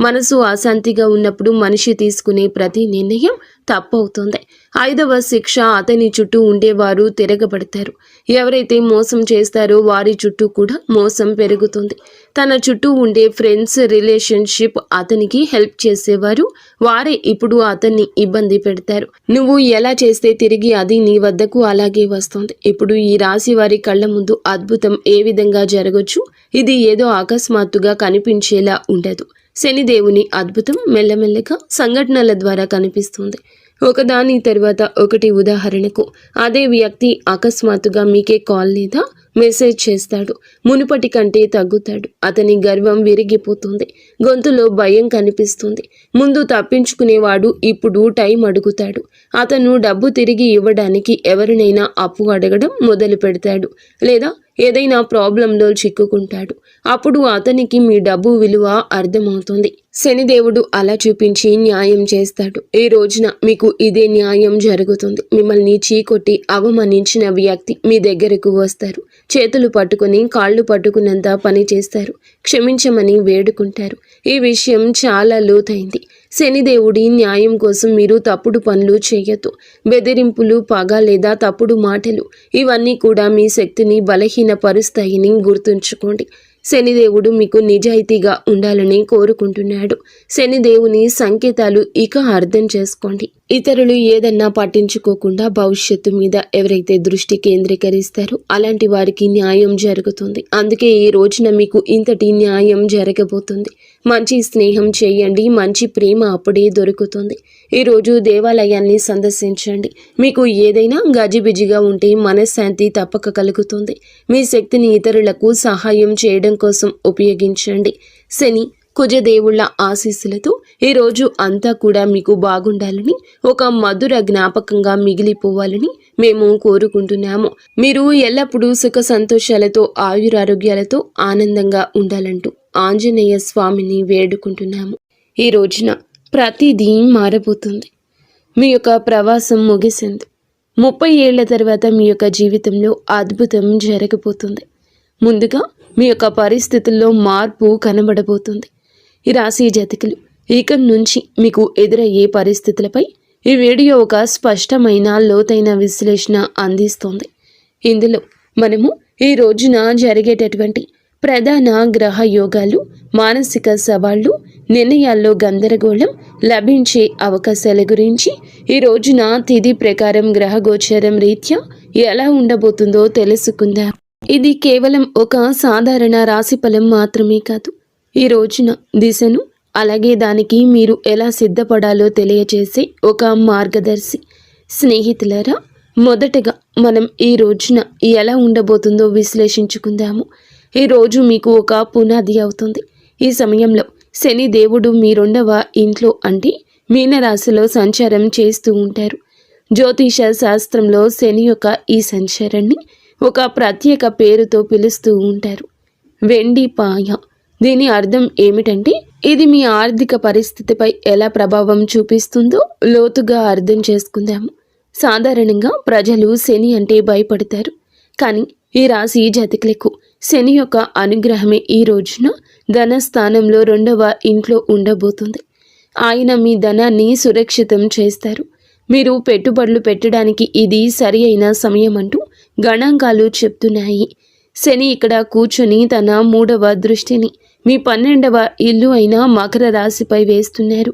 మనసు అశాంతిగా ఉన్నప్పుడు మనిషి తీసుకునే ప్రతి నిర్ణయం తప్పవుతుంది. ఐదవ శిక్ష, అతని చుట్టూ ఉండేవారు తిరగబడతారు. ఎవరైతే మోసం చేస్తారో వారి చుట్టూ కూడా మోసం పెరుగుతుంది. తన చుట్టూ ఉండే ఫ్రెండ్స్, రిలేషన్షిప్, అతనికి హెల్ప్ చేసేవారు వారే ఇప్పుడు అతన్ని ఇబ్బంది పెడతారు. నువ్వు ఎలా చేస్తే తిరిగి అది నీ వద్దకు అలాగే వస్తుంది. ఇప్పుడు ఈ రాశి వారి కళ్ళ ముందు అద్భుతం ఏ విధంగా జరగచ్చు, ఇది ఏదో అకస్మాత్తుగా కనిపించేలా ఉండదు. శనిదేవుని అద్భుతం మెల్లమెల్లగా సంఘటనల ద్వారా కనిపిస్తుంది. ఒకదాని తర్వాత ఒకటి. ఉదాహరణకు అదే వ్యక్తి అకస్మాత్తుగా మీకే కాల్ లేదా మెసేజ్ చేస్తాడు. మునుపటి కంటే తగ్గుతాడు. అతని గర్వం విరిగిపోతుంది. గొంతులో భయం కనిపిస్తుంది. ముందు తప్పించుకునేవాడు ఇప్పుడు టైం అడుగుతాడు. అతను డబ్బు తిరిగి ఇవ్వడానికి ఎవరినైనా అప్పు అడగడం మొదలు పెడతాడు, లేదా ఏదైనా ప్రాబ్లంలో చిక్కుకుంటాడు. అప్పుడు అతనికి మీ డబ్బు విలువ అర్థమవుతుంది. శనిదేవుడు అలా చూపించి న్యాయం చేస్తాడు. ఈ రోజున మీకు ఇదే న్యాయం జరుగుతుంది. మిమ్మల్ని చీకొట్టి అవమానించిన వ్యక్తి మీ దగ్గరకు వస్తారు. చేతులు పట్టుకుని కాళ్ళు పట్టుకున్నంత పని చేస్తారు. క్షమించమని వేడుకుంటారు. ఈ విషయం చాలా లోతైంది. శనిదేవుడి న్యాయం కోసం మీరు తప్పుడు పనులు చేయొద్దు. బెదిరింపులు, పగ లేదా తప్పుడు మాటలు, ఇవన్నీ కూడా మీ శక్తిని బలహీనపరుస్తాయని గుర్తుంచుకోండి. శనిదేవుడు మీకు నిజాయితీగా ఉండాలని కోరుకుంటున్నాడు. శనిదేవుని సంకేతాలు ఇక అర్థం చేసుకోండి. ఇతరులు ఏదన్నా పట్టించుకోకుండా భవిష్యత్తు మీద ఎవరైతే దృష్టి కేంద్రీకరిస్తారో అలాంటి వారికి న్యాయం జరుగుతుంది. అందుకే ఈ రోజున మీకు ఇంతటి న్యాయం జరగబోతుంది. మంచి స్నేహం చేయండి, మంచి ప్రేమ అప్పుడే దొరుకుతుంది. ఈరోజు దేవాలయాన్ని సందర్శించండి. మీకు ఏదైనా గజిబిజిగా ఉంటే మనశ్శాంతి తప్పక కలుగుతుంది. మీ శక్తిని ఇతరులకు సహాయం చేయడం కోసం ఉపయోగించండి. శని, కుజదేవుళ్ల ఆశీస్సులతో ఈరోజు అంతా కూడా మీకు బాగుండాలని, ఒక మధుర జ్ఞాపకంగా మిగిలిపోవాలని మేము కోరుకుంటున్నాము. మీరు ఎల్లప్పుడూ సుఖ సంతోషాలతో, ఆయురారోగ్యాలతో ఆనందంగా ఉండాలంటూ ఆంజనేయ స్వామిని వేడుకుంటున్నాము. ఈ రోజున ప్రతిదీ మారబోతుంది. మీ యొక్క ప్రవాసం ముగిసింది. 30 ఏళ్ల తర్వాత మీ యొక్క జీవితంలో అద్భుతం జరగబోతుంది. ముందుగా మీ యొక్క పరిస్థితుల్లో మార్పు కనబడబోతుంది. ఈ రాశి జాతకులు ఇక నుంచి మీకు ఎదురయ్యే పరిస్థితులపై ఈ వీడియో ఒక స్పష్టమైన లోతైన విశ్లేషణ అందిస్తోంది. ఇందులో మనము ఈ రోజున జరిగేటటువంటి ప్రధాన గ్రహ యోగాలు, మానసిక సవాళ్లు, నిర్ణయాల్లో గందరగోళం, లభించే అవకాశాల గురించి, ఈ రోజున తిథి ప్రకారం గ్రహ గోచారం రీత్యా ఎలా ఉండబోతుందో తెలుసుకుందాం. ఇది కేవలం ఒక సాధారణ రాశి ఫలం మాత్రమే కాదు. ఈ రోజున దిశను, అలాగే దానికి మీరు ఎలా సిద్ధపడాలో తెలియజేసే ఒక మార్గదర్శి. స్నేహితులారా, మొదటగా మనం ఈ రోజున ఎలా ఉండబోతుందో విశ్లేషించుకుందాము. ఈ రోజు మీకు ఒక పునాది అవుతుంది. ఈ సమయంలో శని దేవుడు మీ 2వ ఇంట్లో అంటే మీనరాశిలో సంచారం చేస్తూ ఉంటారు. జ్యోతిష శాస్త్రంలో శని యొక్క ఈ సంచారాన్ని ఒక ప్రత్యేక పేరుతో పిలుస్తూ ఉంటారు, వెండి పాయ. దీని అర్థం ఏమిటంటే ఇది మీ ఆర్థిక పరిస్థితిపై ఎలా ప్రభావం చూపిస్తుందో లోతుగా అర్థం చేసుకుందాము. సాధారణంగా ప్రజలు శని అంటే భయపడతారు, కానీ ఈ రాశి జాతకులకు శని యొక్క అనుగ్రహమే ఈ రోజున ధనస్థానంలో 2వ ఇంట్లో ఉండబోతుంది. ఆయన మీ ధనాన్ని సురక్షితం చేస్తారు. మీరు పెట్టుబడులు పెట్టడానికి ఇది సరి అయిన సమయం అంటూ గణాంకాలు చెప్తున్నాయి. శని ఇక్కడ కూర్చొని తన 3వ దృష్టిని మీ 12వ ఇల్లు అయిన మకర రాశిపై వేస్తున్నారు.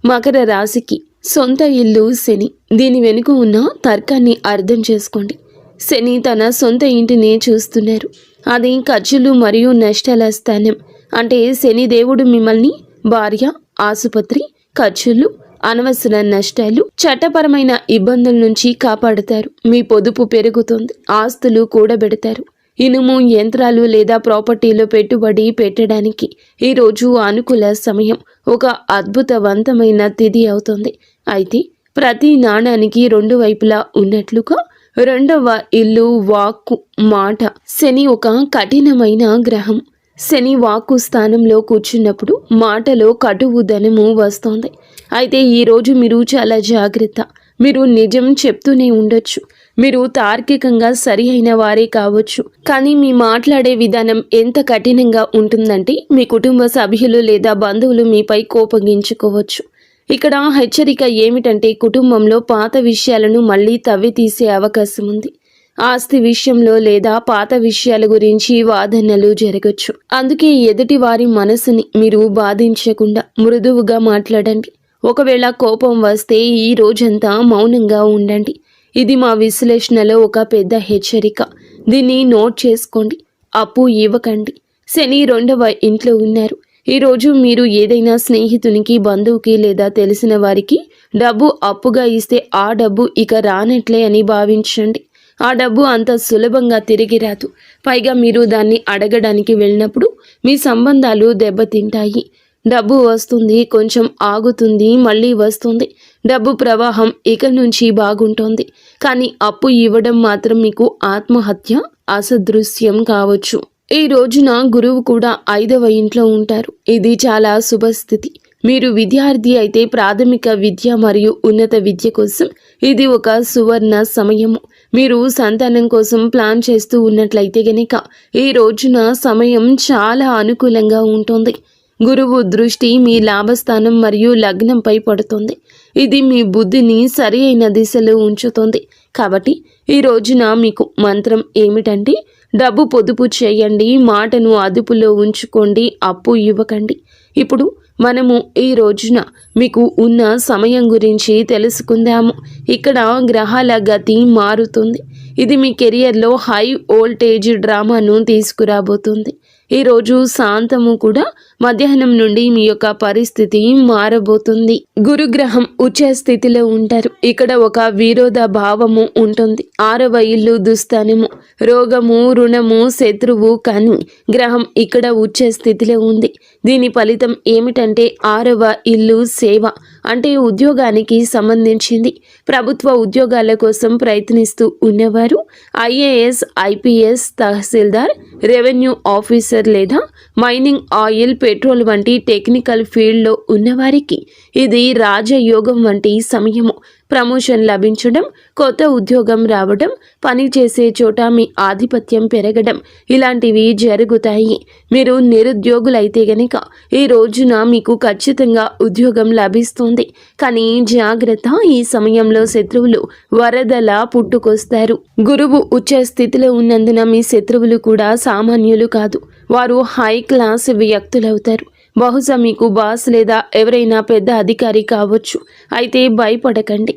మకర రాశికి సొంత ఇల్లు శని. దీని వెనుక ఉన్న తర్కాన్ని అర్థం చేసుకోండి. శని తన సొంత ఇంటిని చూస్తున్నారు. అది ఖర్చులు మరియు నష్టాల స్థానం. అంటే శని దేవుడు మిమ్మల్ని భార్య, ఆసుపత్రి ఖర్చులు, అనవసర నష్టాలు, చట్టపరమైన ఇబ్బందుల నుంచి కాపాడుతారు. మీ పొదుపు పెరుగుతుంది, ఆస్తులు కూడబెడతారు. ఇనుము, యంత్రాలు లేదా ప్రాపర్టీలో పెట్టుబడి పెట్టడానికి ఈరోజు అనుకూల సమయం. ఒక అద్భుతవంతమైన తిథి అవుతుంది. అయితే ప్రతి నాణానికి 2 వైపులా ఉన్నట్లుగా 2వ ఇల్లు, వాక్కు, మాట. శని ఒక కఠినమైన గ్రహం. శని వాక్కు స్థానంలో కూర్చున్నప్పుడు మాటలో కటువు ధనము వస్తోంది. అయితే ఈరోజు మీరు చాలా జాగ్రత్త. మీరు నిజం చెప్తూనే ఉండొచ్చు. మీరు తార్కికంగా సరి అయిన వారే కావచ్చు, కానీ మీ మాట్లాడే విధానం ఎంత కఠినంగా ఉంటుందంటే మీ కుటుంబ సభ్యులు లేదా బంధువులు మీపై కోపగించుకోవచ్చు. ఇక్కడ హెచ్చరిక ఏమిటంటే కుటుంబంలో పాత విషయాలను మళ్ళీ తవ్వి తీసే అవకాశం ఉంది. ఆస్తి విషయంలో లేదా పాత విషయాల గురించి వాదనలు జరగచ్చు. అందుకే ఎదుటి వారి మనసుని మీరు బాధించకుండా మృదువుగా మాట్లాడండి. ఒకవేళ కోపం వస్తే ఈ రోజంతా మౌనంగా ఉండండి. ఇది మా విశ్లేషణలో ఒక పెద్ద హెచ్చరిక. దీన్ని నోట్ చేసుకోండి. అప్పు ఇవ్వకండి. శని 2వ ఇంట్లో ఉన్నారు. ఈరోజు మీరు ఏదైనా స్నేహితునికి, బంధువుకి లేదా తెలిసిన వారికి డబ్బు అప్పుగా ఇస్తే ఆ డబ్బు ఇక రానట్లే అని భావించండి. ఆ డబ్బు అంత సులభంగా తిరిగి రాదు. పైగా మీరు దాన్ని అడగడానికి వెళ్ళినప్పుడు మీ సంబంధాలు దెబ్బతింటాయి. డబ్బు వస్తుంది, కొంచెం ఆగుతుంది, మళ్ళీ వస్తుంది. డబ్బు ప్రవాహం ఇక నుంచి బాగుంటోంది. కానీ అప్పు ఇవ్వడం మాత్రం మీకు ఆత్మహత్య అసదృశ్యం కావచ్చు. ఈ రోజున గురువు కూడా 5వ ఇంట్లో ఉంటారు. ఇది చాలా శుభస్థితి. మీరు విద్యార్థి అయితే ప్రాథమిక విద్య మరియు ఉన్నత విద్య కోసం ఇది ఒక సువర్ణ సమయము. మీరు సంతానం కోసం ప్లాన్ చేస్తూ ఉన్నట్లయితే గనక ఈ రోజున సమయం చాలా అనుకూలంగా ఉంటుంది. గురువు దృష్టి మీ లాభస్థానం మరియు లగ్నంపై పడుతుంది. ఇది మీ బుద్ధిని సరి అయిన దిశలో ఉంచుతుంది. కాబట్టి ఈ రోజున మీకు మంత్రం ఏమిటంటే డబ్బు పొదుపు చేయండి, మాటను అదుపులో ఉంచుకోండి, అప్పు ఇవ్వకండి. ఇప్పుడు మనము ఈ రోజున మీకు ఉన్న సమయం గురించి తెలుసుకుందాము. ఇక్కడ గ్రహాల గతి మారుతుంది. ఇది మీ కెరియర్లో హై వోల్టేజ్ డ్రామాను తీసుకురాబోతుంది. ఈరోజు శాంతము కూడా మధ్యాహ్నం నుండి మీ యొక్క పరిస్థితి మారబోతుంది. గురుగ్రహం ఉచ్చ స్థితిలో ఉంటారు. ఇక్కడ ఒక విరోధ భావము ఉంటుంది. 6వ ఇల్లు దుస్థానము, రోగము, రుణము, శత్రువు. కానీ గ్రహం ఇక్కడ ఉచ్చ స్థితిలో ఉంది. దీని ఫలితం ఏమిటంటే 6వ ఇల్లు సేవ, అంటే ఉద్యోగానికి సంబంధించింది. ప్రభుత్వ ఉద్యోగాల కోసం ప్రయత్నిస్తూ ఉన్నవారు, ఐఏఎస్, ఐపీఎస్, తహసీల్దార్, రెవెన్యూ ఆఫీసర్ లేదా మైనింగ్, ఆయిల్, పెట్రోల్ వంటి టెక్నికల్ ఫీల్డ్లో ఉన్నవారికి ఇది రాజయోగం వంటి సమయము. ప్రమోషన్ లభించడం, కొత్త ఉద్యోగం రావడం, పని చేసే చోట మీ ఆధిపత్యం పెరగడం ఇలాంటివి జరుగుతాయి. మీరు నిరుద్యోగులైతే గనక ఈ రోజున మీకు ఖచ్చితంగా ఉద్యోగం లభిస్తుంది. కానీ జాగ్రత్త, ఈ సమయంలో శత్రువులు వరదలా పుట్టుకొస్తారు. గురువు ఉచ్చ స్థితిలో ఉన్నందున మీ శత్రువులు కూడా సామాన్యులు కాదు. వారు హై క్లాస్ వ్యక్తులవుతారు. బహుశా మీకు బాస్ లేదా ఎవరైనా పెద్ద అధికారి కావచ్చు. అయితే భయపడకండి.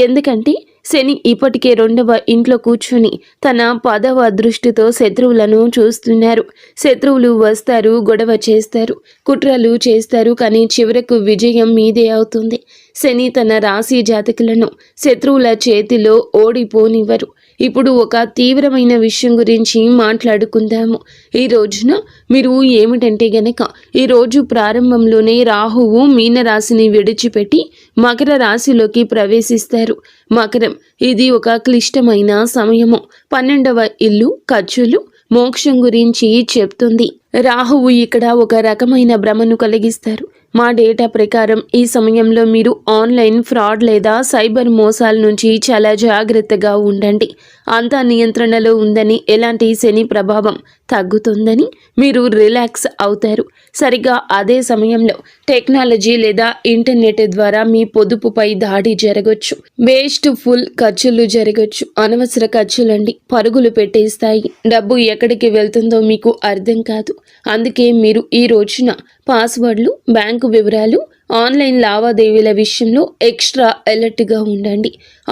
ఎందుకంటే శని ఇప్పటికే 2వ ఇంట్లో కూర్చుని తన 10వ దృష్టితో శత్రువులను చూస్తున్నారు. శత్రువులు వస్తారు, గొడవ చేస్తారు, కుట్రలు చేస్తారు, కానీ చివరకు విజయం మీదే అవుతుంది. శని తన రాశి జాతకులను శత్రువుల చేతిలో ఓడిపోనివ్వరు. ఇప్పుడు ఒక తీవ్రమైన విషయం గురించి మాట్లాడుకుందాము. ఈ రోజున మీరు ఏమిటంటే గనక ఈ రోజు ప్రారంభంలోనే రాహువు మీనరాశిని విడిచిపెట్టి మకర రాశిలోకి ప్రవేశిస్తారు. మకరం ఇది ఒక క్లిష్టమైన సమయము. 12వ ఇల్లు ఖర్చులు, మోక్షం గురించి చెప్తుంది. రాహువు ఇక్కడ ఒక రకమైన భ్రమను కలిగిస్తారు. మా డేటా ప్రకారం ఈ సమయంలో మీరు ఆన్లైన్ ఫ్రాడ్ లేదా సైబర్ మోసాల నుంచి చాలా జాగ్రత్తగా ఉండండి. అంతా నియంత్రణలో ఉందని, ఎలాంటి శని ప్రభావం తగ్గుతుందని మీరు రిలాక్స్ అవుతారు. సరిగ్గా అదే సమయంలో టెక్నాలజీ లేదా ఇంటర్నెట్ ద్వారా మీ పొదుపుపై దాడి జరగచ్చు. వేస్ట్ ఫుల్ ఖర్చులు జరగచ్చు. అనవసర ఖర్చులండి పరుగులు పెట్టేస్తాయి. డబ్బు ఎక్కడికి వెళ్తుందో మీకు అర్థం కాదు. అందుకే మీరు ఈ రోజున పాస్వర్డ్లు, బ్యాంకు వివరాలు, ఆన్లైన్ లావాదేవీల విషయంలో ఎక్స్ట్రా అలర్ట్గా ఉండండి.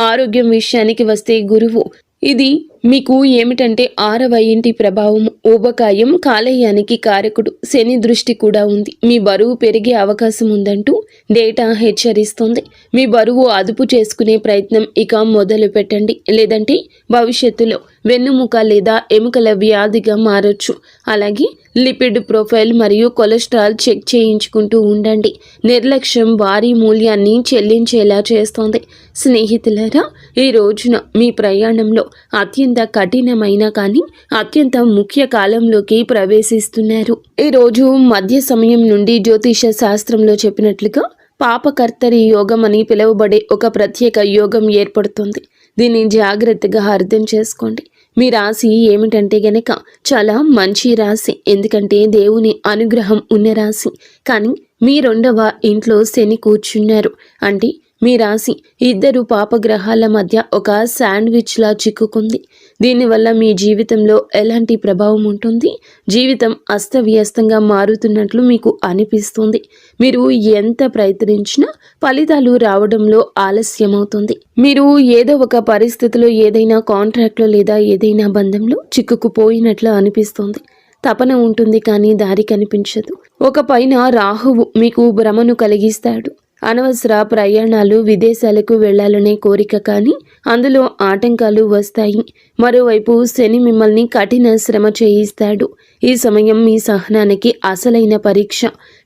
ఆరోగ్యం విషయానికి వస్తే గురువు ఇది మీకు ఏమిటంటే 6వ ఇంటి ప్రభావం. ఊబకాయం కాలేయానికి కారకుడు. శని దృష్టి కూడా ఉంది. మీ బరువు పెరిగే అవకాశం ఉందంటూ డేటా హెచ్చరిస్తుంది. మీ బరువు అదుపు చేసుకునే ప్రయత్నం ఇక మొదలు పెట్టండి. లేదంటే భవిష్యత్తులో వెన్నుముక లేదా ఎముకల వ్యాధిగా మారొచ్చు. అలాగే లిపిడ్ ప్రొఫైల్ మరియు కొలెస్ట్రాల్ చెక్ చేయించుకుంటూ ఉండండి. నిర్లక్ష్యం భారీ మూల్యాన్ని చెల్లించేలా చేస్తోంది. స్నేహితులారా, ఈ రోజున మీ ప్రయాణంలో అత్యంత కఠినమైన కానీ అత్యంత ముఖ్య కాలంలోకి ప్రవేశిస్తున్నారు. ఈ రోజు మధ్య సమయం నుండి జ్యోతిష శాస్త్రంలో చెప్పినట్లుగా పాపకర్తరి యోగం అని పిలువబడే ఒక ప్రత్యేక యోగం ఏర్పడుతుంది. దీన్ని జాగ్రత్తగా అర్థం చేసుకోండి. మీ రాశి ఏమిటంటే గనక చాలా మంచి రాశి. ఎందుకంటే దేవుని అనుగ్రహం ఉన్న రాశి. కానీ మీ 2వ ఇంట్లో శని కూర్చున్నారు. అంటే మీ రాశి 2 పాపగ్రహాల మధ్య ఒక శాండ్విచ్లా చిక్కుకుంది. దీనివల్ల మీ జీవితంలో ఎలాంటి ప్రభావం ఉంటుంది? జీవితం అస్తవ్యస్తంగా మారుతున్నట్లు మీకు అనిపిస్తుంది. మీరు ఎంత ప్రయత్నించినా ఫలితాలు రావడంలో ఆలస్యమవుతుంది. మీరు ఏదో ఒక పరిస్థితిలో, ఏదైనా కాంట్రాక్ట్లో లేదా ఏదైనా బంధంలో చిక్కుకుపోయినట్లు అనిపిస్తుంది. తపన ఉంటుంది కానీ దారి కనిపించదు. ఒక పైన రాహువు మీకు భ్రమను కలిగిస్తాడు. అనవసర ప్రయాణాలు, విదేశాలకు వెళ్లాలనే కోరిక కానీ అందులో ఆటంకాలు వస్తాయి. మరోవైపు శని మిమ్మల్ని కఠిన శ్రమ చేయిస్తాడు. ఈ సమయం మీ సహనానికి అసలైన పరీక్ష.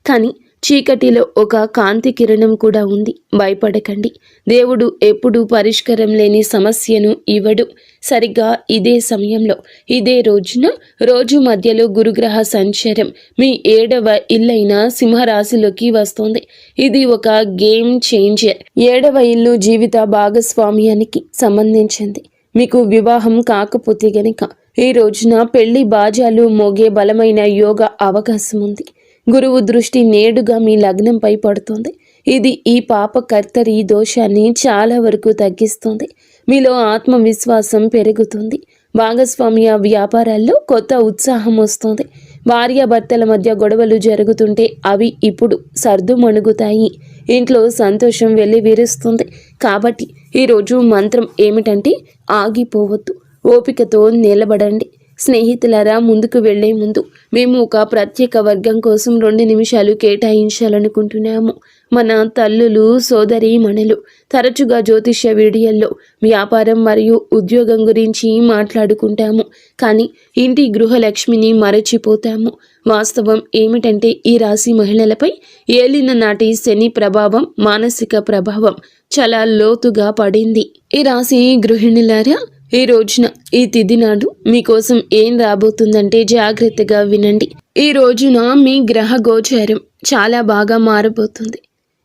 కానీ చీకటిలో ఒక కాంతి కిరణం కూడా ఉంది. భయపడకండి. దేవుడు ఎప్పుడూ పరిష్కారం లేని సమస్యను ఇవ్వడు. సరిగ్గా ఇదే సమయంలో, ఇదే రోజున, రోజు మధ్యలో గురుగ్రహ సంచారం మీ 7వ ఇల్లైన సింహరాశిలోకి వస్తుంది. ఇది ఒక గేమ్ చేంజర్. 7వ ఇల్లు జీవిత భాగస్వామ్యానికి సంబంధించింది. మీకు వివాహం కాకపోతే గనక ఈ రోజున పెళ్లి బాజాలు మోగే బలమైన యోగ అవకాశం ఉంది. గురువు దృష్టి నేడుగా మీ లగ్నంపై పడుతుంది. ఇది ఈ పాపకర్తరి దోషాన్ని చాలా వరకు తగ్గిస్తుంది. మీలో ఆత్మవిశ్వాసం పెరుగుతుంది. భాగస్వామ్య వ్యాపారాల్లో కొత్త ఉత్సాహం వస్తుంది. భార్యాభర్తల మధ్య గొడవలు జరుగుతుంటే అవి ఇప్పుడు సర్దుమణుగుతాయి. ఇంట్లో సంతోషం వెల్లివిరుస్తుంది. కాబట్టి ఈరోజు మంత్రం ఏమిటంటే ఆగిపోవద్దు, ఓపికతో నిలబడండి. స్నేహితులారా, ముందుకు వెళ్లే ముందు మేము ఒక ప్రత్యేక వర్గం కోసం 2 నిమిషాలు కేటాయించాలనుకుంటున్నాము. మన తల్లులు, సోదరీమణులు తరచుగా జ్యోతిష్య వీడియోల్లో వ్యాపారం మరియు ఉద్యోగం గురించి మాట్లాడుకుంటాము. కానీ ఇంటి గృహలక్ష్మిని మరచిపోతాము. వాస్తవం ఏమిటంటే ఈ రాశి మహిళలపై ఏలిన నాటి శని ప్రభావం, మానసిక ప్రభావం చాలా లోతుగా పడింది. ఈ రాశి గృహిణులారా, ఈ రోజున, ఈ తిథి నాడు మీకోసం ఏం రాబోతుందంటే జాగ్రత్తగా వినండి. ఈ రోజున మీ గ్రహ గోచారం చాలా బాగా మారబోతుంది.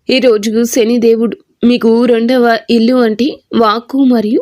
ఈ రోజు శనిదేవుడు మీకు రెండవ ఇల్లు అంటే వాక్కు మరియు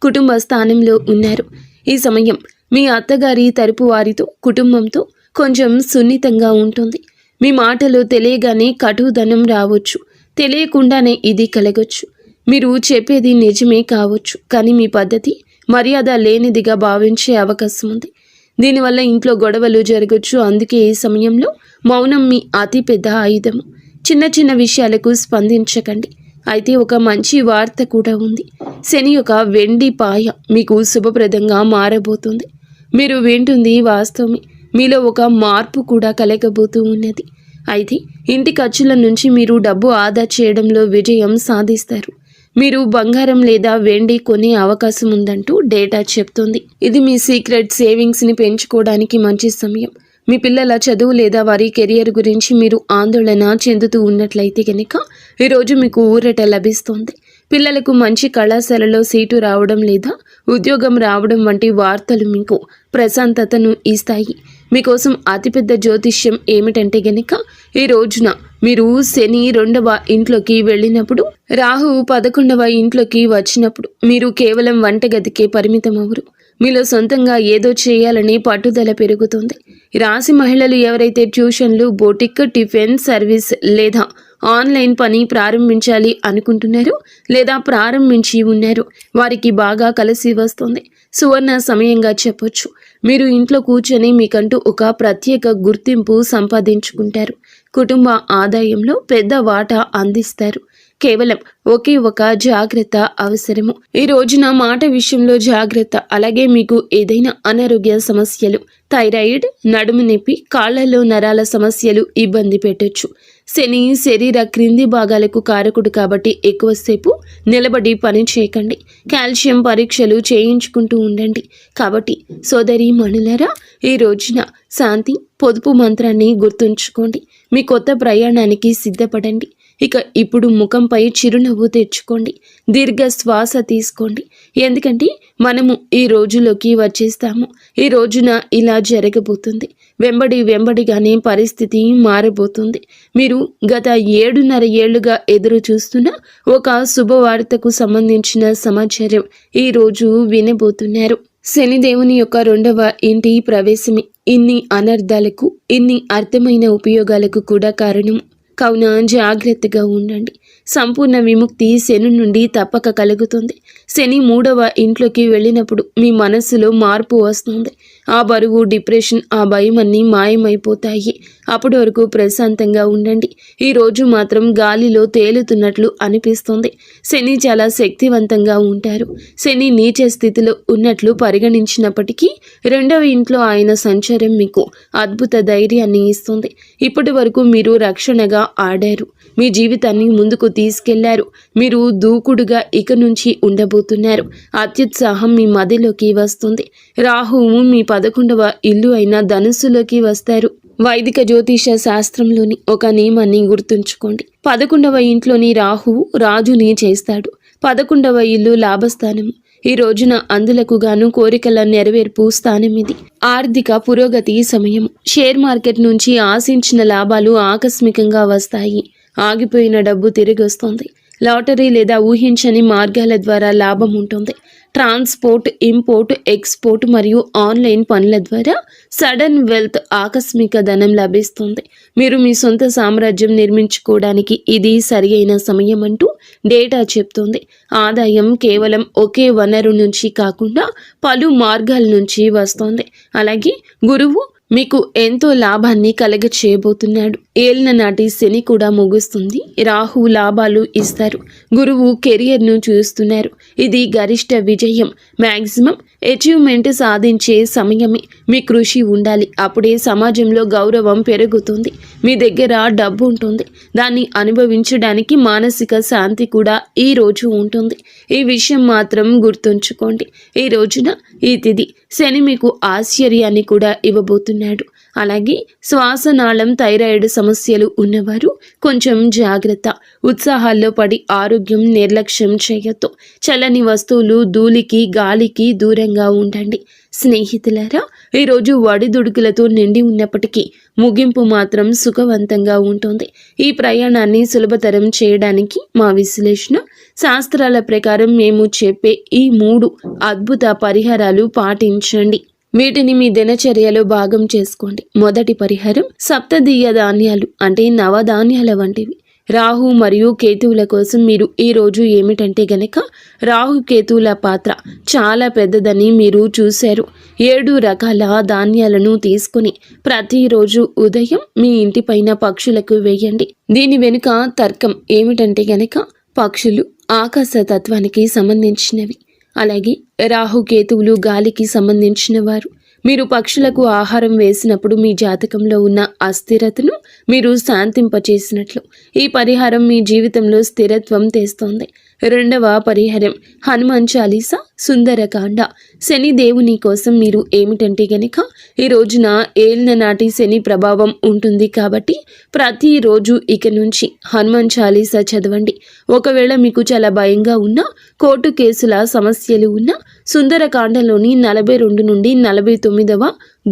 కుటుంబ స్థానంలో ఉన్నారు. ఈ సమయం మీ అత్తగారి తరపు వారితో కుటుంబంతో కొంచెం సున్నితంగా ఉంటుంది. మీ మాటలు తెలియగానే కటుదనం రావచ్చు, తెలియకుండానే ఇది కలగొచ్చు. మీరు చెప్పేది నిజమే కావచ్చు, కానీ మీ పద్ధతి మర్యాద లేనిదిగా భావించే అవకాశం ఉంది. దీనివల్ల ఇంట్లో గొడవలు జరగచ్చు. అందుకే ఈ సమయంలో మౌనం మీ అతి పెద్ద ఆయుధము. చిన్న చిన్న విషయాలకు స్పందించకండి. అయితే ఒక మంచి వార్త కూడా ఉంది. శని యొక్క వెండి పాయ మీకు శుభప్రదంగా మారబోతుంది. మీరు వింటుంది వాస్తవమే. మీలో ఒక మార్పు కూడా కలగబోతూ ఉన్నది. అయితే ఇంటి ఖర్చుల నుంచి మీరు డబ్బు ఆదా చేయడంలో విజయం సాధిస్తారు. మీరు బంగారం లేదా వెండి కొనే అవకాశం ఉందంటూ డేటా చెప్తుంది. ఇది మీ సీక్రెట్ సేవింగ్స్ని పెంచుకోవడానికి మంచి సమయం. మీ పిల్లల చదువు లేదా వారి కెరియర్ గురించి మీరు ఆందోళన చెందుతూ ఉన్నట్లయితే కనుక ఈరోజు మీకు ఊరట లభిస్తుంది. పిల్లలకు మంచి కళాశాలలో సీటు రావడం లేదా ఉద్యోగం రావడం వంటి వార్తలు మీకు ప్రశాంతతను ఇస్తాయి. మీకోసం అతిపెద్ద జ్యోతిష్యం ఏమిటంటే గనక ఈ రోజున మీరు శని 2వ ఇంట్లోకి వెళ్ళినప్పుడు, రాహు 11వ ఇంట్లోకి వచ్చినప్పుడు మీరు కేవలం వంటగదికే పరిమితం అవ్వరు. మీలో సొంతంగా ఏదో చేయాలని పట్టుదల పెరుగుతుంది. రాశి మహిళలు ఎవరైతే ట్యూషన్లు, బొటిక్, టిఫిన్ సర్వీస్ లేదా ఆన్లైన్ పని ప్రారంభించాలి అనుకుంటున్నారో లేదా ప్రారంభించి ఉన్నారో వారికి బాగా కలిసి వస్తుంది. సువర్ణ సమయంగా చెప్పొచ్చు. మీరు ఇంట్లో కూర్చొని మీకంటూ ఒక ప్రత్యేక గుర్తింపు సంపాదించుకుంటారు. కుటుంబ ఆదాయంలో పెద్ద వాటా అందిస్తారు. కేవలం ఒకే ఒక జాగ్రత్త అవసరము. ఈ రోజున మాట విషయంలో జాగ్రత్త. అలాగే మీకు ఏదైనా అనారోగ్య సమస్యలు, థైరాయిడ్, నడుము నొప్పి, కాళ్లలో నరాల సమస్యలు ఇబ్బంది పెట్టొచ్చు. శని శరీర క్రింది భాగాలకు కారకుడు కాబట్టి ఎక్కువసేపు నిలబడి పని చేయకండి. కాల్షియం పరీక్షలు చేయించుకుంటూ ఉండండి. కాబట్టి సోదరి మణులరా, ఈ రోజున శాంతి పొదుపు మంత్రాన్ని గుర్తుంచుకోండి. మీ కొత్త ప్రయాణానికి సిద్ధపడండి. ఇక ఇప్పుడు ముఖంపై చిరునవ్వు తెచ్చుకోండి. దీర్ఘ శ్వాస తీసుకోండి. ఎందుకంటే మనము ఈ రోజులోకి వచ్చేస్తాము. ఈ రోజున ఇలా జరగబోతుంది. వెంబడిగానే పరిస్థితి మారబోతుంది. మీరు గత 7.5 ఏళ్లుగా ఎదురు చూస్తున్న ఒక శుభవార్తకు సంబంధించిన సమాచారం ఈ రోజు వినబోతున్నారు. శనిదేవుని యొక్క 2వ ఇంటి ప్రవేశమే ఇన్ని అనర్థాలకు, ఇన్ని అర్థమైన ఉపయోగాలకు కూడా కారణం. కావున జాగ్రత్తగా ఉండండి. సంపూర్ణ విముక్తి శని నుండి తప్పక కలుగుతుంది. శని 3వ ఇంట్లోకి వెళ్ళినప్పుడు మీ మనస్సులో మార్పు వస్తుంది. ఆ బరువు, డిప్రెషన్, ఆ భయం అన్నీ మాయమైపోతాయి. అప్పటి వరకు ప్రశాంతంగా ఉండండి. ఈరోజు మాత్రం గాలిలో తేలుతున్నట్లు అనిపిస్తుంది. శని చాలా శక్తివంతంగా ఉంటారు. శని నీచ స్థితిలో ఉన్నట్లు పరిగణించినప్పటికీ 2వ ఇంట్లో ఆయన సంచారం మీకు అద్భుత ధైర్యాన్ని ఇస్తుంది. ఇప్పటి వరకు మీరు రక్షణగా ఆడారు. మీ జీవితాన్ని ముందుకు తీసుకెళ్లారు. మీరు దూకుడుగా ఇక నుంచి ఉండబోతున్నారు. అత్యుత్సాహం మీ మదిలోకి వస్తుంది. రాహువు మీ 11వ ఇల్లు అయిన ధనుస్సులోకి వస్తారు. వైదిక జ్యోతిష శాస్త్రంలోని ఒక నియమాన్ని గుర్తుంచుకోండి. 11వ ఇంట్లోని రాహువు రాజుని చేస్తాడు. 11వ ఇల్లు లాభస్థానము. ఈ రోజున అందులకు గాను కోరికల నెరవేర్పు స్థానం ఇది. ఆర్థిక పురోగతి సమయం. షేర్ మార్కెట్ నుంచి ఆశించిన లాభాలు ఆకస్మికంగా వస్తాయి. ఆగిపోయిన డబ్బు తిరిగి వస్తుంది. లాటరీ లేదా ఊహించని మార్గాల ద్వారా లాభం ఉంటుంది. ట్రాన్స్పోర్ట్, ఇంపోర్ట్, ఎక్స్పోర్ట్ మరియు ఆన్లైన్ పనుల ద్వారా సడన్ వెల్త్, ఆకస్మిక ధనం లభిస్తుంది. మీరు మీ సొంత సామ్రాజ్యం నిర్మించుకోవడానికి ఇది సరి అయిన సమయం అంటూ డేటా చెప్తుంది. ఆదాయం కేవలం ఒకే వనరు నుంచి కాకుండా పలు మార్గాల నుంచి వస్తుంది. అలాగే గురువు మీకు ఎంతో లాభాన్ని కలగ చేయబోతున్నాడు. ఏళ్ల నాటి శని కూడా ముగుస్తుంది. రాహు లాభాలు ఇస్తారు. గురువు కెరియర్ను చూస్తున్నారు. ఇది గరిష్ట విజయం, మ్యాక్సిమం అచీవ్మెంట్ సాధించే సమయమే. మీ కృషి ఉండాలి. అప్పుడే సమాజంలో గౌరవం పెరుగుతుంది. మీ దగ్గర డబ్బు ఉంటుంది. దాన్ని అనుభవించడానికి మానసిక శాంతి కూడా ఈ రోజు ఉంటుంది. ఈ విషయం మాత్రం గుర్తుంచుకోండి. ఈ రోజున ఈ తిథి శని మీకు ఆశ్చర్యాన్ని కూడా ఇవ్వబోతుంది. చెబుతున్నాడు. అలాగే శ్వాసనాళం థైరాయిడ్ సమస్యలు ఉన్నవారు కొంచెం జాగ్రత్త. ఉత్సాహాల్లో పడి ఆరోగ్యం నిర్లక్ష్యం చేయొద్దు. చల్లని వస్తువులు, ధూళికి గాలికి దూరంగా ఉండండి. స్నేహితులారా, ఈరోజు ఒడిదుడుకులతో నిండి ఉన్నప్పటికీ ముగింపు మాత్రం సుఖవంతంగా ఉంటుంది. ఈ ప్రయాణాన్ని సులభతరం చేయడానికి మా విశ్లేషణ శాస్త్రాల ప్రకారం మేము చెప్పే ఈ 3 అద్భుత పరిహారాలు పాటించండి. వీటిని మీ దినచర్యలో భాగం చేసుకోండి. మొదటి పరిహారం సప్తదీయ ధాన్యాలు అంటే నవధాన్యాల వంటివి. రాహు మరియు కేతువుల కోసం మీరు ఈ రోజు ఏమిటంటే గనక రాహు కేతువుల పాత్ర చాలా పెద్దదని మీరు చూశారు. 7 రకాల ధాన్యాలను తీసుకుని ప్రతిరోజు ఉదయం మీ ఇంటిపైన పక్షులకు వేయండి. దీని వెనుక తర్కం ఏమిటంటే గనక పక్షులు ఆకాశ తత్వానికి సంబంధించినవి. అలాగే రాహుకేతువులు గాలికి సంబంధించిన వారు. మీరు పక్షులకు ఆహారం వేసినప్పుడు మీ జాతకంలో ఉన్న అస్థిరతను మీరు శాంతింపచేసినట్లు. ఈ పరిహారం మీ జీవితంలో స్థిరత్వం తెస్తోంది. రెండవ పరిహారం హనుమాన్ చాలీసా, సుందరకాండ. శని దేవుని కోసం మీరు ఏమిటంటే గనక ఈ రోజున ఏలిన నాటి శని ప్రభావం ఉంటుంది కాబట్టి ప్రతిరోజు ఇక నుంచి హనుమాన్ చాలీసా చదవండి. ఒకవేళ మీకు చాలా భయంగా ఉన్నా, కోర్టు కేసుల సమస్యలు ఉన్నా సుందరకాండలోని 42 నుండి 49వ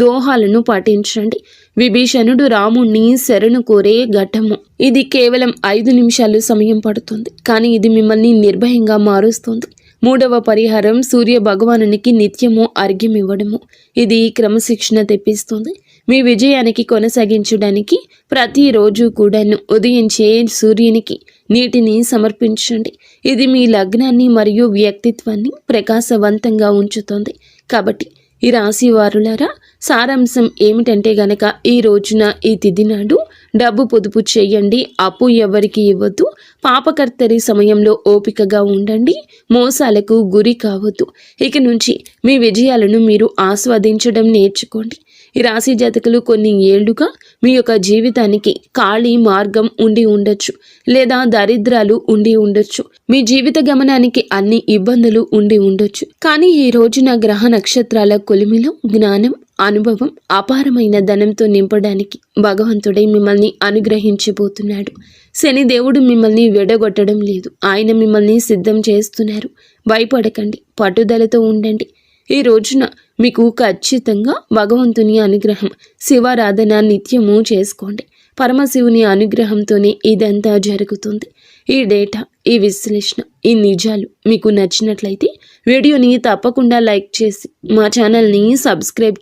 దోహాలను పాటించండి. విభీషణుడు రాముణ్ణి శరణు కోరే ఘట్టము. ఇది కేవలం 5 నిమిషాలు సమయం పడుతుంది, కానీ ఇది మిమ్మల్ని నిర్భయంగా మారుస్తుంది. మూడవ పరిహారం సూర్య భగవానునికి నిత్యము అర్ఘ్యం ఇవ్వడము. ఇది క్రమశిక్షణ తెప్పిస్తుంది. మీ విజయానికి కొనసాగించడానికి ప్రతిరోజు కూడాను ఉదయించే సూర్యునికి నీటిని సమర్పించండి. ఇది మీ లగ్నాన్ని మరియు వ్యక్తిత్వాన్ని ప్రకాశవంతంగా ఉంచుతుంది. కాబట్టి ఈ రాశి వారులారా, సారాంశం ఏమిటంటే గనక ఈ రోజున ఈ తిథి నాడు డబ్బు పొదుపు చేయండి. అప్పు ఎవరికి ఇవ్వద్దు. పాపకర్తరి సమయంలో ఓపికగా ఉండండి. మోసాలకు గురి కావద్దు. ఇక నుంచి మీ విజయాలను మీరు ఆస్వాదించడం నేర్చుకోండి. ఈ రాశి జాతకులు కొన్ని ఏళ్లుగా మీ యొక్క జీవితానికి ఖాళీ మార్గం ఉండి ఉండొచ్చు, లేదా దరిద్రాలు ఉండి ఉండొచ్చు. మీ జీవిత గమనానికి అన్ని ఇబ్బందులు ఉండి ఉండొచ్చు. కానీ ఈ రోజున గ్రహ నక్షత్రాల కొలిమిలో జ్ఞానం, అనుభవం, అపారమైన ధనంతో నింపడానికి భగవంతుడే మిమ్మల్ని అనుగ్రహించబోతున్నాడు. శని దేవుడు మిమ్మల్ని విడగొట్టడం లేదు. ఆయన మిమ్మల్ని సిద్ధం చేస్తున్నారు. భయపడకండి, పట్టుదలతో ఉండండి. ఈ రోజున మీకు ఖచ్చితంగా భగవంతుని అనుగ్రహం, శివారాధన నిత్యము చేసుకోండి. పరమశివుని అనుగ్రహంతోనే ఇదంతా జరుగుతుంది. ఈ డేటా, ఈ విశ్లేషణ, ఈ నిజాలు మీకు నచ్చినట్లయితే వీడియోని తప్పకుండా లైక్ చేసి మా ఛానల్ని సబ్స్క్రైబ్